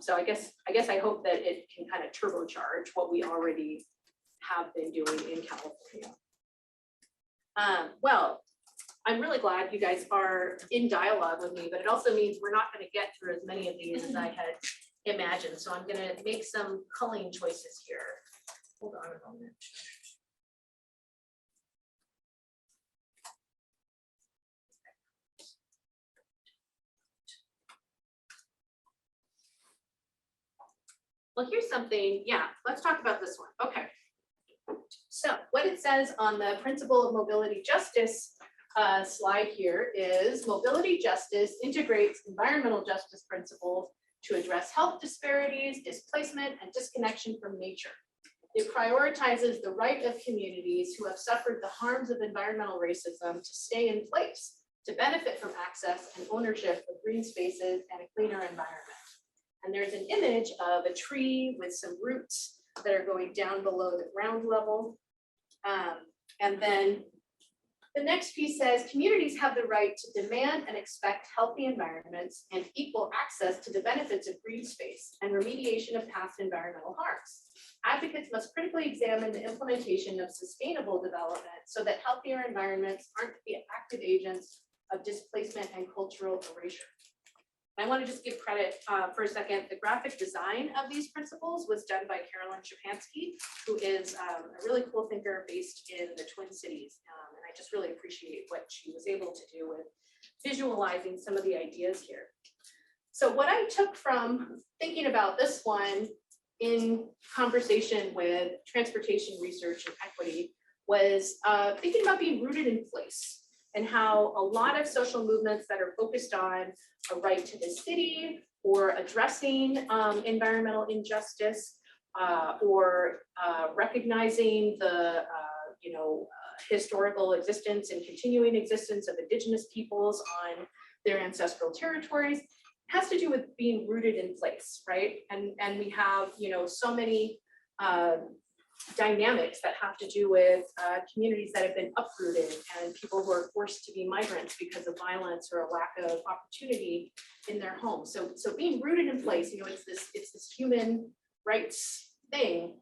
So I guess I hope that it can kind of turbocharge what we already have been doing in California. Well, I'm really glad you guys are in dialogue with me, but it also means we're not going to get through as many of these as I had imagined. So I'm going to make some culling choices here. Hold on a moment. Well, here's something, yeah, let's talk about this one. Okay. So what it says on the principle of mobility justice slide here is mobility justice integrates environmental justice principles to address health disparities, displacement, and disconnection from nature. It prioritizes the right of communities who have suffered the harms of environmental racism to stay in place, to benefit from access and ownership of green spaces and a cleaner environment. And there's an image of a tree with some roots that are going down below the ground level. And then the next piece says communities have the right to demand and expect healthy environments and equal access to the benefits of green space and remediation of past environmental harms. Advocates must critically examine the implementation of sustainable development so that healthier environments aren't the active agents of displacement and cultural erasure. I want to just give credit for a second. The graphic design of these principles was done by Carolyn Shapansky, who is a really cool thinker based in the Twin Cities. And I just really appreciate what she was able to do with visualizing some of the ideas here. So what I took from thinking about this one in conversation with transportation research and equity was thinking about being rooted in place and how a lot of social movements that are focused on a right to the city or addressing environmental injustice or recognizing the historical existence and continuing existence of indigenous peoples on their ancestral territories has to do with being rooted in place, right? And we have, so many dynamics that have to do with communities that have been uprooted and people who are forced to be migrants because of violence or a lack of opportunity in their homes. So being rooted in place, it's this human rights thing.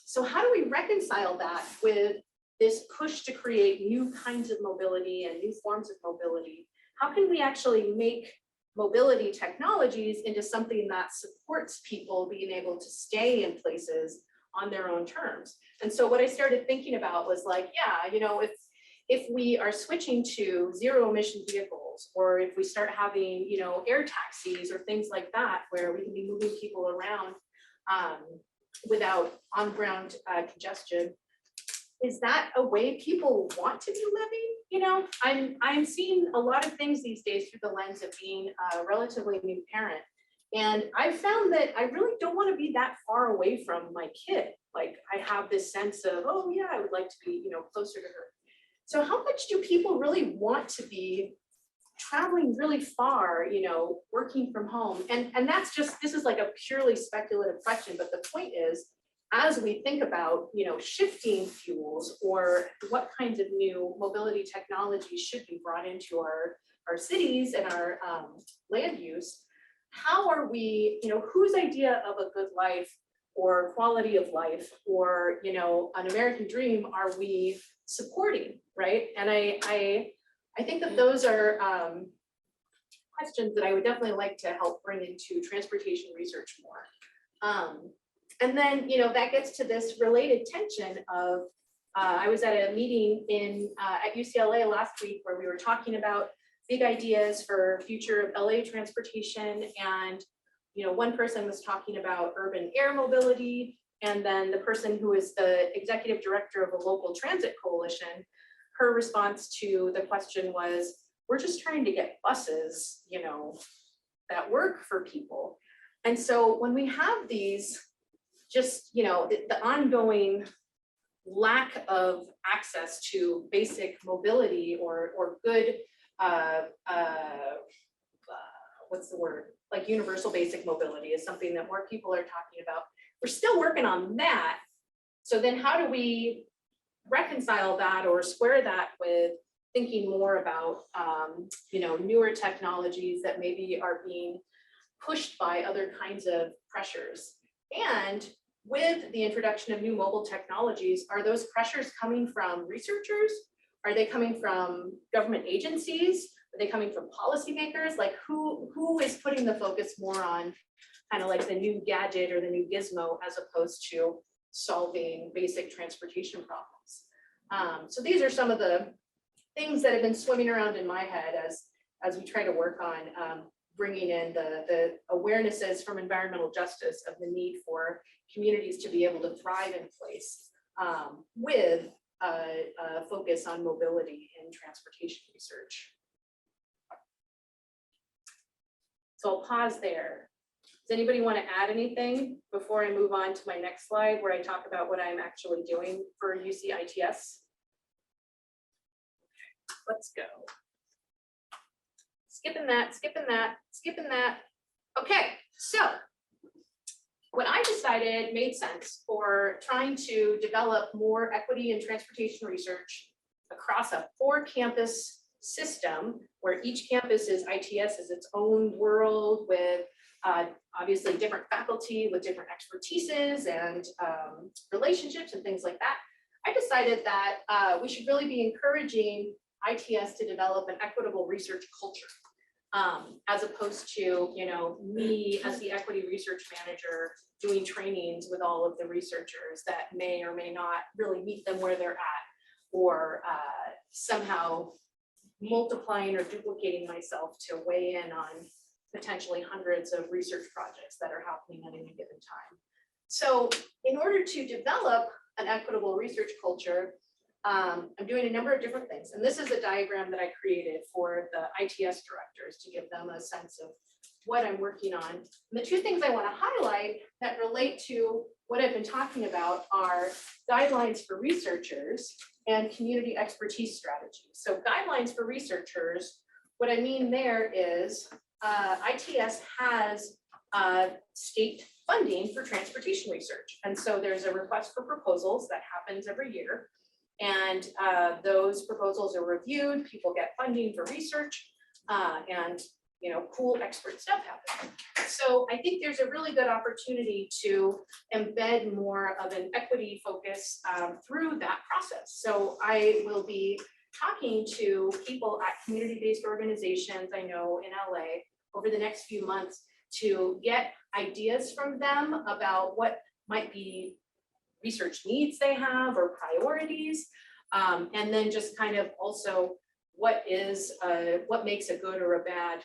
So how do we reconcile that with this push to create new kinds of mobility and new forms of mobility? How can we actually make mobility technologies into something that supports people being able to stay in places on their own terms? And so what I started thinking about was like, if we are switching to zero emission vehicles, or if we start having, air taxis or things like that, where we can be moving people around without on-ground congestion, is that a way people want to be living? I'm seeing a lot of things these days through the lens of being a relatively new parent. And I found that I really don't want to be that far away from my kid. Like I have this sense of, oh yeah, I would like to be, closer to her. So how much do people really want to be traveling really far, working from home? And this is like a purely speculative question, but the point is, as we think about, shifting fuels or what kinds of new mobility technologies should be brought into our cities and our land use, how are we, whose idea of a good life or quality of life or, an American dream are we supporting, right? And I think that those are questions that I would definitely like to help bring into transportation research more. And then, that gets to this related tension of, I was at a meeting at UCLA last week where we were talking about big ideas for future of LA transportation. And, one person was talking about urban air mobility. And then the person who is the executive director of a local transit coalition, her response to the question was, we're just trying to get buses, that work for people. And so when we have these, just, the ongoing lack of access to basic mobility or good, what's the word? Like universal basic mobility is something that more people are talking about. We're still working on that. So then how do we reconcile that or square that with thinking more about, newer technologies that maybe are being pushed by other kinds of pressures? And with the introduction of new mobile technologies, are those pressures coming from researchers? Are they coming from government agencies? Are they coming from policymakers? Like who is putting the focus more on kind of like the new gadget or the new gizmo as opposed to solving basic transportation problems? So these are some of the things that have been swimming around in my head as we try to work on bringing in the awarenesses from environmental justice of the need for communities to be able to thrive in place with a focus on mobility in transportation research. So I'll pause there. Does anybody want to add anything before I move on to my next slide where I talk about what I'm actually doing for UCITS? Let's go. Skipping that. Okay, so what I decided made sense for trying to develop more equity in transportation research across a 4-campus system where each campus is ITS is its own world with obviously different faculty with different expertises and relationships and things like that. I decided that we should really be encouraging ITS to develop an equitable research culture, as opposed to, me as the equity research manager doing trainings with all of the researchers that may or may not really meet them where they're at, or somehow multiplying or duplicating myself to weigh in on potentially hundreds of research projects that are happening at any given time. So in order to develop an equitable research culture, I'm doing a number of different things. And this is a diagram that I created for the ITS directors to give them a sense of what I'm working on. And the two things I want to highlight that relate to what I've been talking about are guidelines for researchers and community expertise strategies. So guidelines for researchers, what I mean there is ITS has state funding for transportation research. And so there's a request for proposals that happens every year. And those proposals are reviewed, people get funding for research, and cool expert stuff happens. So I think there's a really good opportunity to embed more of an equity focus through that process. So I will be talking to people at community-based organizations I know in LA over the next few months to get ideas from them about what might be research needs they have or priorities, and then just kind of also what makes a good or a bad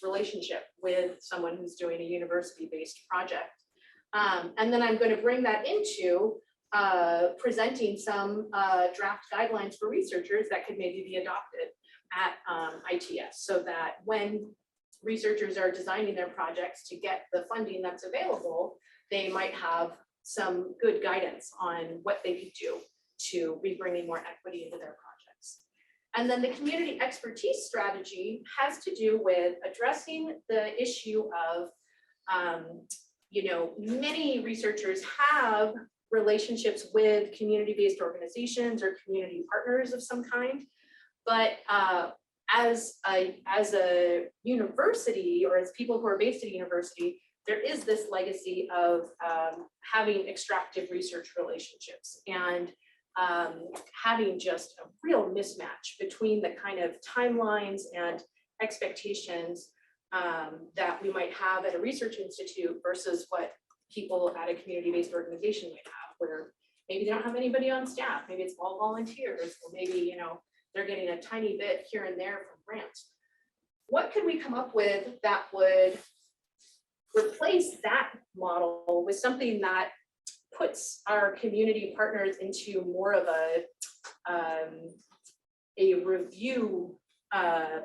relationship with someone who's doing a university-based project. And then I'm going to bring that into presenting some draft guidelines for researchers that could maybe be adopted at ITS, so that when researchers are designing their projects to get the funding that's available, they might have some good guidance on what they could do to be bringing more equity into their projects. And then the community expertise strategy has to do with addressing the issue of, many researchers have relationships with community-based organizations or community partners of some kind, but as a university, or as people who are based at a university, there is this legacy of having extractive research relationships and having just a real mismatch between the kind of timelines and expectations that we might have at a research institute versus what people at a community-based organization might have, where maybe they don't have anybody on staff, maybe it's all volunteers, or maybe they're getting a tiny bit here and there from grants. What could we come up with that would replace that model with something that puts our community partners into more of a review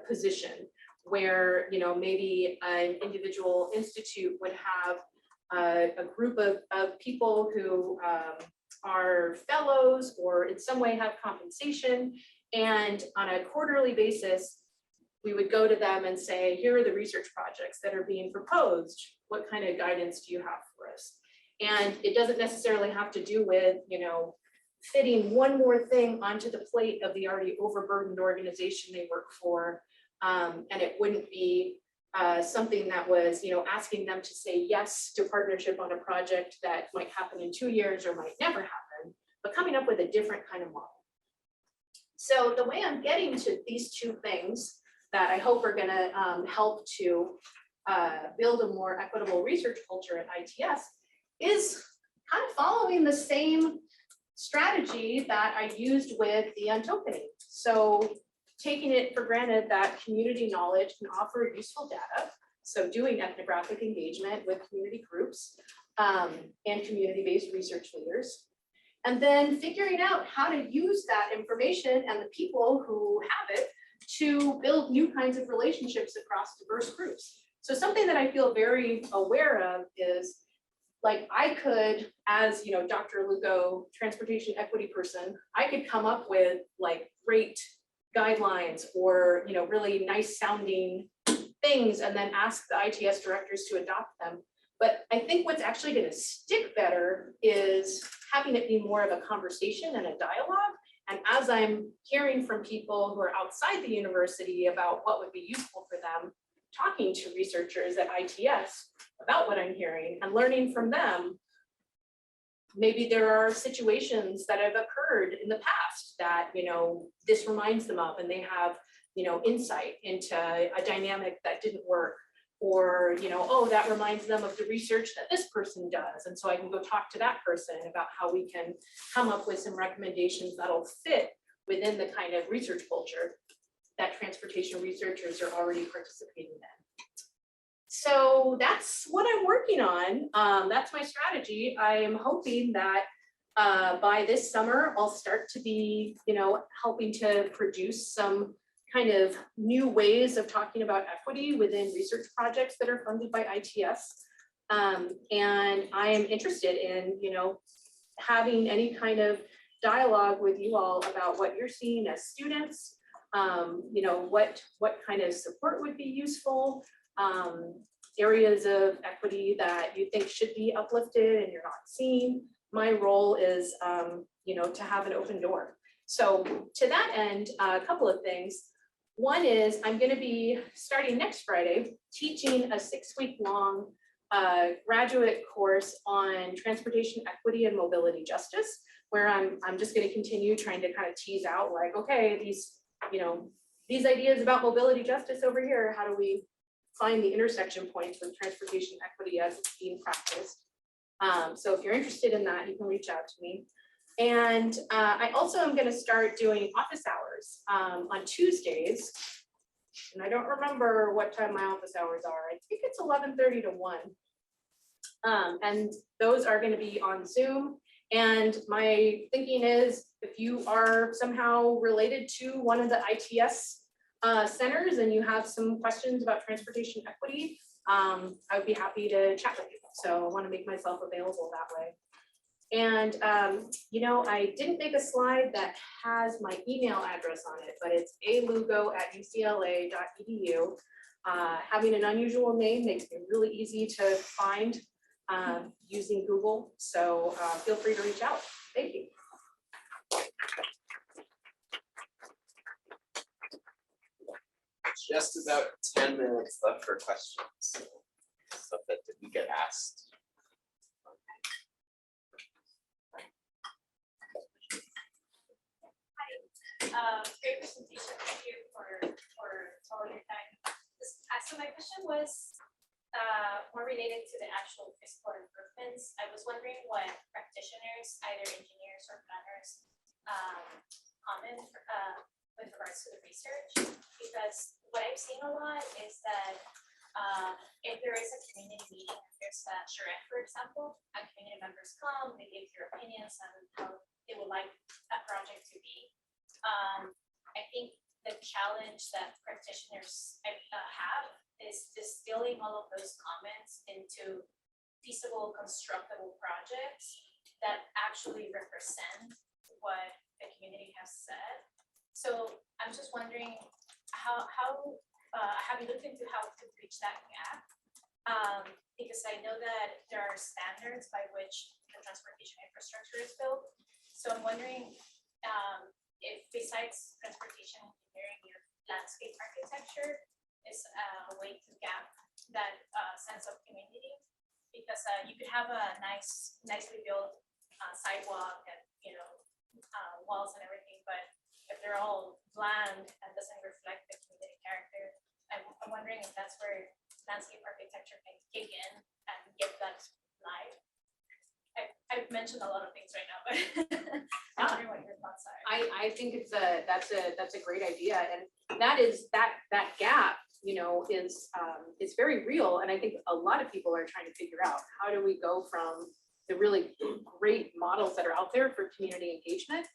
position, where maybe an individual institute would have a group of people who are fellows or in some way have compensation, and on a quarterly basis we would go to them and say, here are the research projects that are being proposed. What kind of guidance do you have for us? And it doesn't necessarily have to do with, fitting one more thing onto the plate of the already overburdened organization they work for. And it wouldn't be something that was, asking them to say yes to partnership on a project that might happen in 2 years or might never happen, but coming up with a different kind of model. So the way I'm getting to these two things that I hope are going to help to build a more equitable research culture at ITS is kind of following the same strategy that I used with the Untokening. So taking it for granted that community knowledge can offer useful data. So doing ethnographic engagement with community groups and community-based research leaders. And then figuring out how to use that information and the people who have it to build new kinds of relationships across diverse groups. So something that I feel very aware of is, like, I could, as Dr. Lugo, transportation equity person, I could come up with like great guidelines or really nice sounding things and then ask the ITS directors to adopt them. But I think what's actually going to stick better is having it be more of a conversation and a dialogue. And as I'm hearing from people who are outside the university about what would be useful for them, talking to researchers at ITS about what I'm hearing and learning from them, maybe there are situations that have occurred in the past that, this reminds them of, and they have, insight into a dynamic that didn't work, or, oh, that reminds them of the research that this person does. And so I can go talk to that person about how we can come up with some recommendations that'll fit within the kind of research culture that transportation researchers are already participating in. So that's what I'm working on. That's my strategy. I am hoping that by this summer, I'll start to be, helping to produce some kind of new ways of talking about equity within research projects that are funded by ITS. And I am interested in, having any kind of dialogue with you all about what you're seeing as students, what kind of support would be useful, areas of equity that you think should be uplifted and you're not seeing. My role is, to have an open door. So to that end, a couple of things. One is I'm going to be starting next Friday, teaching a 6-week-long graduate course on transportation equity and mobility justice, where I'm just going to continue trying to kind of tease out like, okay, these ideas about mobility justice over here, how do we find the intersection points with transportation equity as it's being practiced? So if you're interested in that, you can reach out to me. And I also am going to start doing office hours on Tuesdays. And I don't remember what time my office hours are. I think it's 11:30 to 1. And those are going to be on Zoom. And my thinking is if you are somehow related to one of the ITS centers and you have some questions about transportation equity, I would be happy to chat with you. So I want to make myself available that way. And, I didn't make a slide that has my email address on it, but it's alugo@ucla.edu. Having an unusual name makes me really easy to find using Google. So feel free to reach out. Thank you. Just about 10 minutes left for questions. Stuff that didn't get asked. Great presentation. Thank you for all your time. So my question was more related to the actual physical improvements. I was wondering what practitioners, either engineers or planners, comment with regards to the research, because what I've seen a lot is that if there is a community meeting, there's a charrette, for example, and community members come, they give their opinions on how they would like a project to be. I think the challenge that practitioners have is distilling all of those comments into feasible, constructible projects that actually represent what the community has said. So I'm just wondering how have you looked into how to bridge that gap? Because I know that there are standards by which the transportation infrastructure is built. So I'm wondering if besides transportation engineering, your landscape architecture is a way to gap that sense of community, because you could have a nicely built sidewalk and walls and everything, but if they're all bland and doesn't reflect the community character, I'm wondering if that's where landscape architecture can kick in and give that life. I've mentioned a lot of things right now, but I'm wondering what your thoughts are. I think that's a great idea, and that gap, is very real, and I think a lot of people are trying to figure out how do we go from the really great models that are out there for community engagement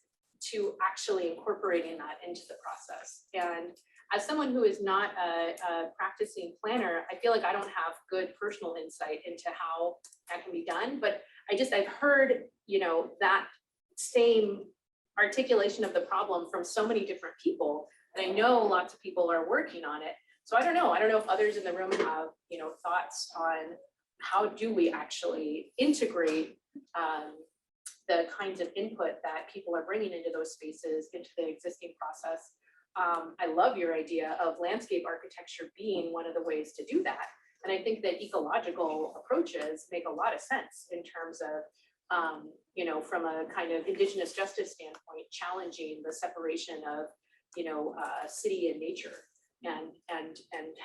to actually incorporating that into the process. And as someone who is not a practicing planner, I feel like I don't have good personal insight into how that can be done, but I've heard, that same articulation of the problem from so many different people, and I know lots of people are working on it. So I don't know if others in the room have, thoughts on how do we actually integrate the kinds of input that people are bringing into those spaces, into the existing process. I love your idea of landscape architecture being one of the ways to do that. And I think that ecological approaches make a lot of sense in terms of, from a kind of indigenous justice standpoint, challenging the separation of, city and nature, and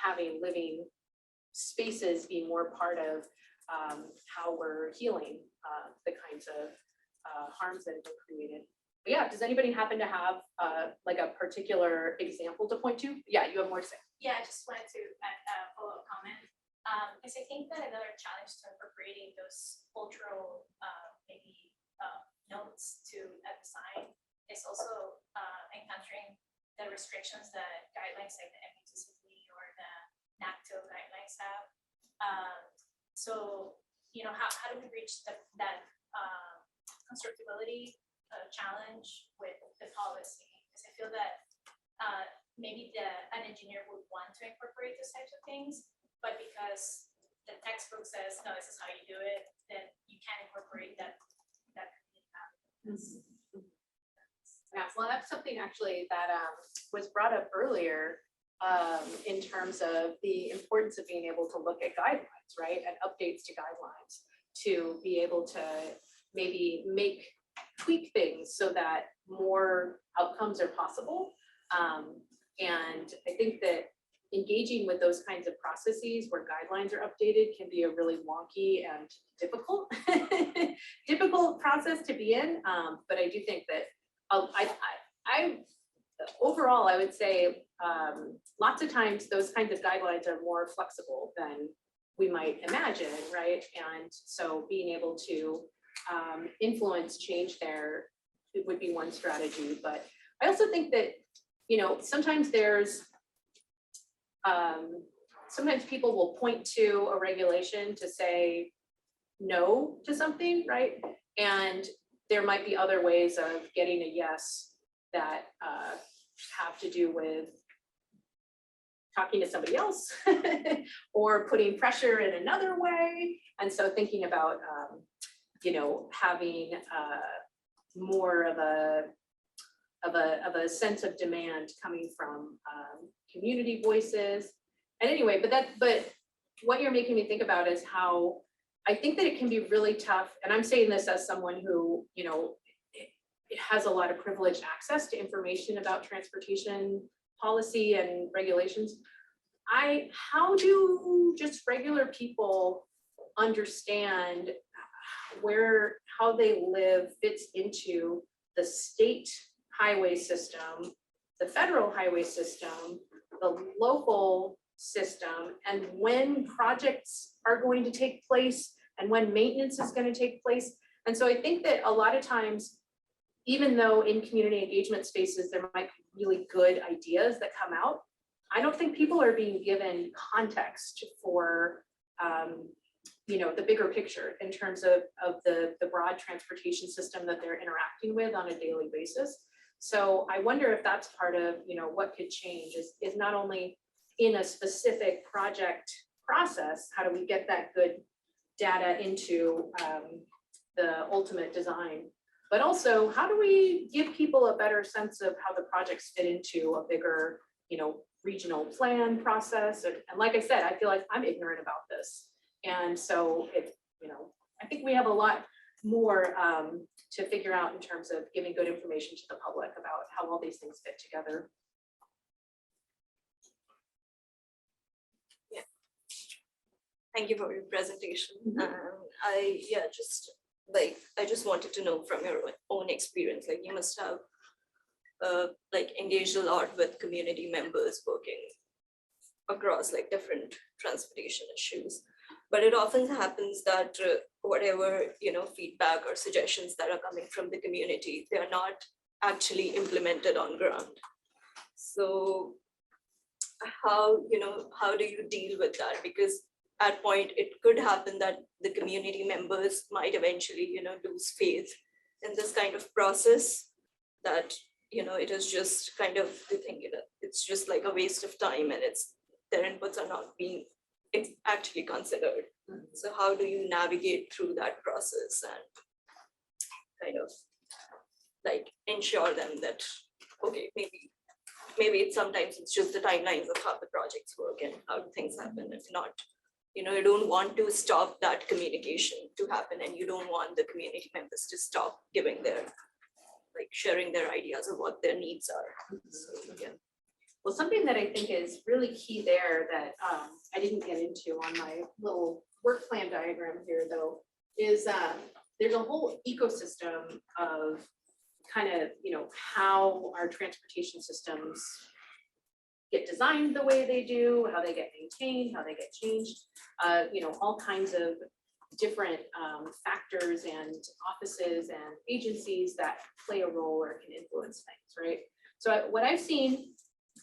having living spaces be more part of how we're healing the kinds of harms that have been created. But yeah, does anybody happen to have like a particular example to point to? Yeah, you have more to say. Yeah, I just wanted to add a follow-up comment. Because I think that another challenge to incorporating those cultural, maybe notes to a design is also encountering the restrictions that guidelines like the MUTCD or the NACTO guidelines have. So, how do we reach that constructability challenge with the policy? Because I feel that maybe an engineer would want to incorporate those types of things, but because the textbook says, no, this is how you do it, then you can't incorporate that. Yeah, well, that's something actually that was brought up earlier in terms of the importance of being able to look at guidelines, right? And updates to guidelines to be able to maybe tweak things so that more outcomes are possible. And I think that engaging with those kinds of processes where guidelines are updated can be a really wonky and difficult process to be in. But I do think that overall, I would say lots of times those kinds of guidelines are more flexible than we might imagine, right? And so being able to influence change there, it would be one strategy. But I also think that, sometimes sometimes people will point to a regulation to say no to something, right? And there might be other ways of getting a yes that have to do with talking to somebody else or putting pressure in another way. And so thinking about, having more of a sense of demand coming from community voices. And anyway, but what you're making me think about is how I think that it can be really tough. And I'm saying this as someone who, it has a lot of privileged access to information about transportation policy and regulations. How do just regular people understand how they live fits into the state highway system, the federal highway system, the local system, and when projects are going to take place and when maintenance is going to take place? And so I think that a lot of times, even though in community engagement spaces, there might be really good ideas that come out, I don't think people are being given context for the bigger picture in terms of the broad transportation system that they're interacting with on a daily basis. So I wonder if that's part of what could change is not only in a specific project process, how do we get that good data into the ultimate design, but also how do we give people a better sense of how the projects fit into a bigger, regional plan process. And like I said, I feel like I'm ignorant about this. And so I think we have a lot more to figure out in terms of giving good information to the public about how all these things fit together. Thank you for your presentation. I just wanted to know from your own experience, like you must have engaged a lot with community members working across different transportation issues. But it often happens that whatever feedback or suggestions that are coming from the community, they are not actually implemented on ground. So how do you deal with that? Because at point it could happen that the community members might eventually lose faith in this kind of process, that it is just kind of the thing, it's just like a waste of time and their inputs are not being actually considered. So how do you navigate through that process and kind of ensure them that, okay, maybe sometimes it's just the timelines of how the projects work and how things happen. If not, you don't want to stop that communication to happen, and you don't want the community members to stop giving their sharing their ideas of what their needs are. So, yeah. Well, something that I think is really key there that I didn't get into on my little work plan diagram here, though, is there's a whole ecosystem of kind of how our transportation systems get designed the way they do, how they get maintained, how they get changed, all kinds of different factors and offices and agencies that play a role or can influence things, right? So what I've seen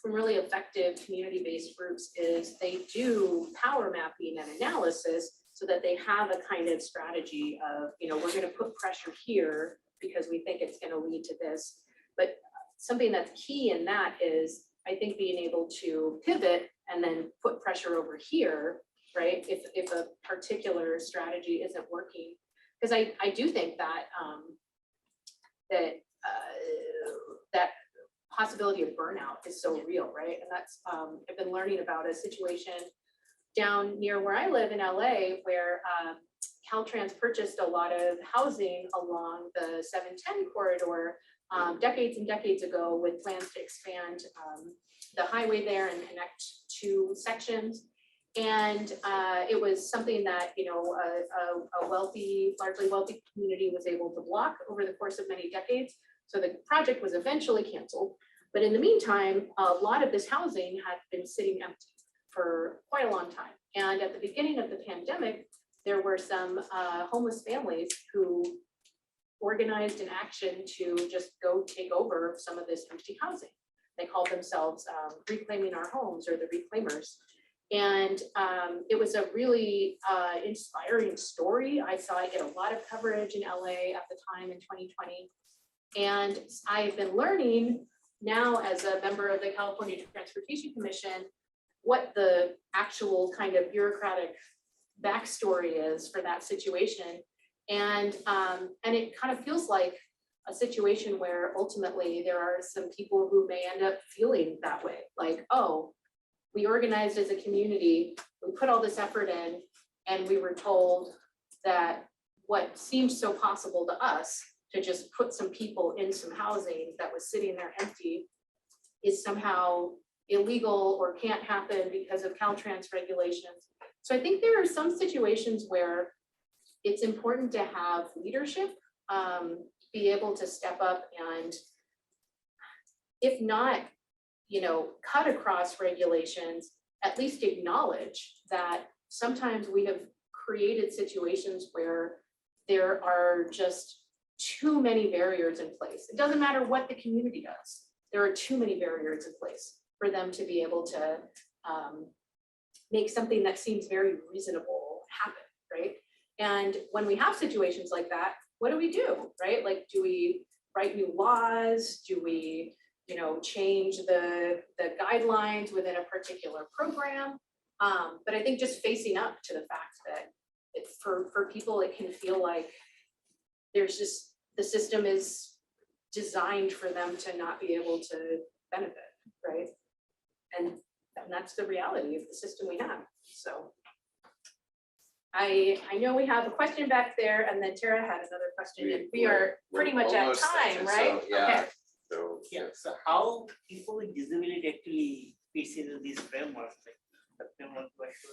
from really effective community-based groups is they do power mapping and analysis so that they have a kind of strategy of, we're going to put pressure here because we think it's going to lead to this. But something that's key in that is, I think, being able to pivot and then put pressure over here, right? If a particular strategy isn't working, because I do think that that possibility of burnout is so real, right? And that's I've been learning about a situation down near where I live in LA, where Caltrans purchased a lot of housing along the 710 corridor decades and decades ago, with plans to expand the highway there and connect two sections. And it was something that a wealthy, largely wealthy community was able to block over the course of many decades. So the project was eventually canceled. But in the meantime, a lot of this housing had been sitting empty for quite a long time. And at the beginning of the pandemic, there were some homeless families who organized an action to just go take over some of this empty housing. They called themselves Reclaiming Our Homes, or the Reclaimers. And it was a really inspiring story. I saw it get a lot of coverage in LA at the time in 2020. And I've been learning now, as a member of the California Transportation Commission, what the actual kind of bureaucratic backstory is for that situation. And it kind of feels like a situation where ultimately there are some people who may end up feeling that way. Like, oh, we organized as a community, we put all this effort in, and we were told that what seemed so possible to us, to just put some people in some housing that was sitting there empty, is somehow illegal or can't happen because of Caltrans regulations. So I think there are some situations where it's important to have leadership, be able to step up and, if not, cut across regulations, at least acknowledge that sometimes we have created situations where there are just too many barriers in place. It doesn't matter what the community does. There are too many barriers in place for them to be able to make something that seems very reasonable happen, right? And when we have situations like that, what do we do, right? Like, do we write new laws? Do we, change the guidelines within a particular program? But I think just facing up to the fact that for people, it can feel like there's just, the system is designed for them to not be able to benefit, right? And that's the reality of the system we have. So I know we have a question back there, and then Tara had another question, and we are pretty much at almost there, time, so, right? yeah. Okay. So, Yeah, so how people with disability actually fits into these frameworks, like the framework question?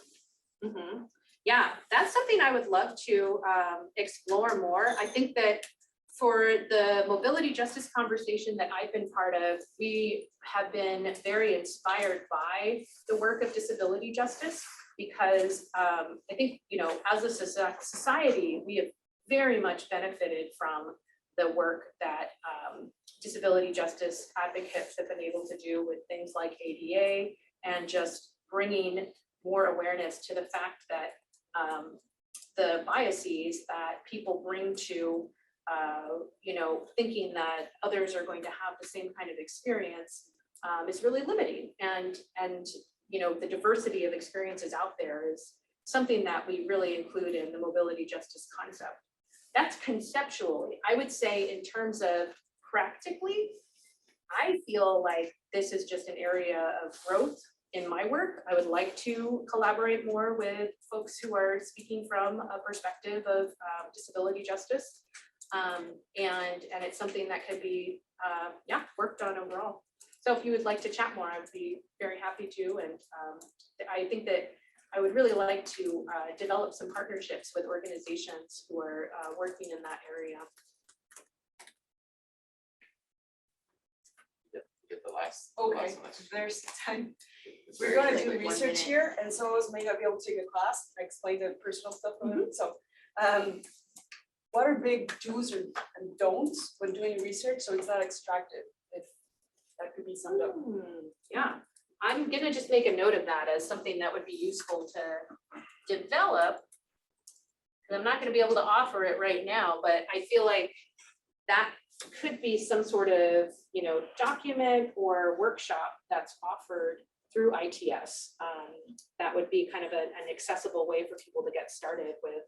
Mhm. Yeah, that's something I would love to explore more. I think that for the mobility justice conversation that I've been part of, we have been very inspired by the work of disability justice, because I think, as a society, we have very much benefited from the work that disability justice advocates have been able to do with things like ADA, and just bringing more awareness to the fact that the biases that people bring to thinking that others are going to have the same kind of experience is really limiting. And the diversity of experiences out there is something that we really include in the mobility justice concept. That's conceptually. I would say, in terms of practically, I feel like this is just an area of growth in my work. I would like to collaborate more with folks who are speaking from a perspective of disability justice. And it's something that could be, worked on overall. So if you would like to chat more, I would be very happy to. And I think that I would really like to develop some partnerships with organizations who are working in that area. get the last class. Okay, Lots of lectures. there's time. It's We're very gonna great. do Like 1 research minute. here, and some of us may not be able to take a class, I explain the personal stuff a little bit, so. What are big do's and don'ts when doing research, so it's not extractive, if that could be summed up? Yeah, I'm gonna just make a note of that as something that would be useful to develop. And I'm not gonna be able to offer it right now, but I feel like that could be some sort of, document or workshop that's offered through ITS. That would be kind of an accessible way for people to get started with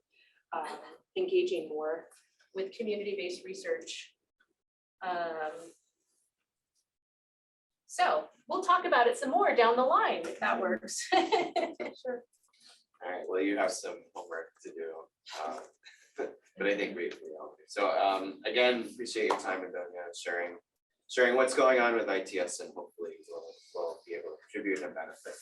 engaging more with community-based research. So we'll talk about it some more down the line if that works. Sure. All right, well, you have some homework to do. But I think we all do. So again, appreciate your time, Adonia, and sharing what's going on with ITS, and hopefully we'll be able to contribute and benefit.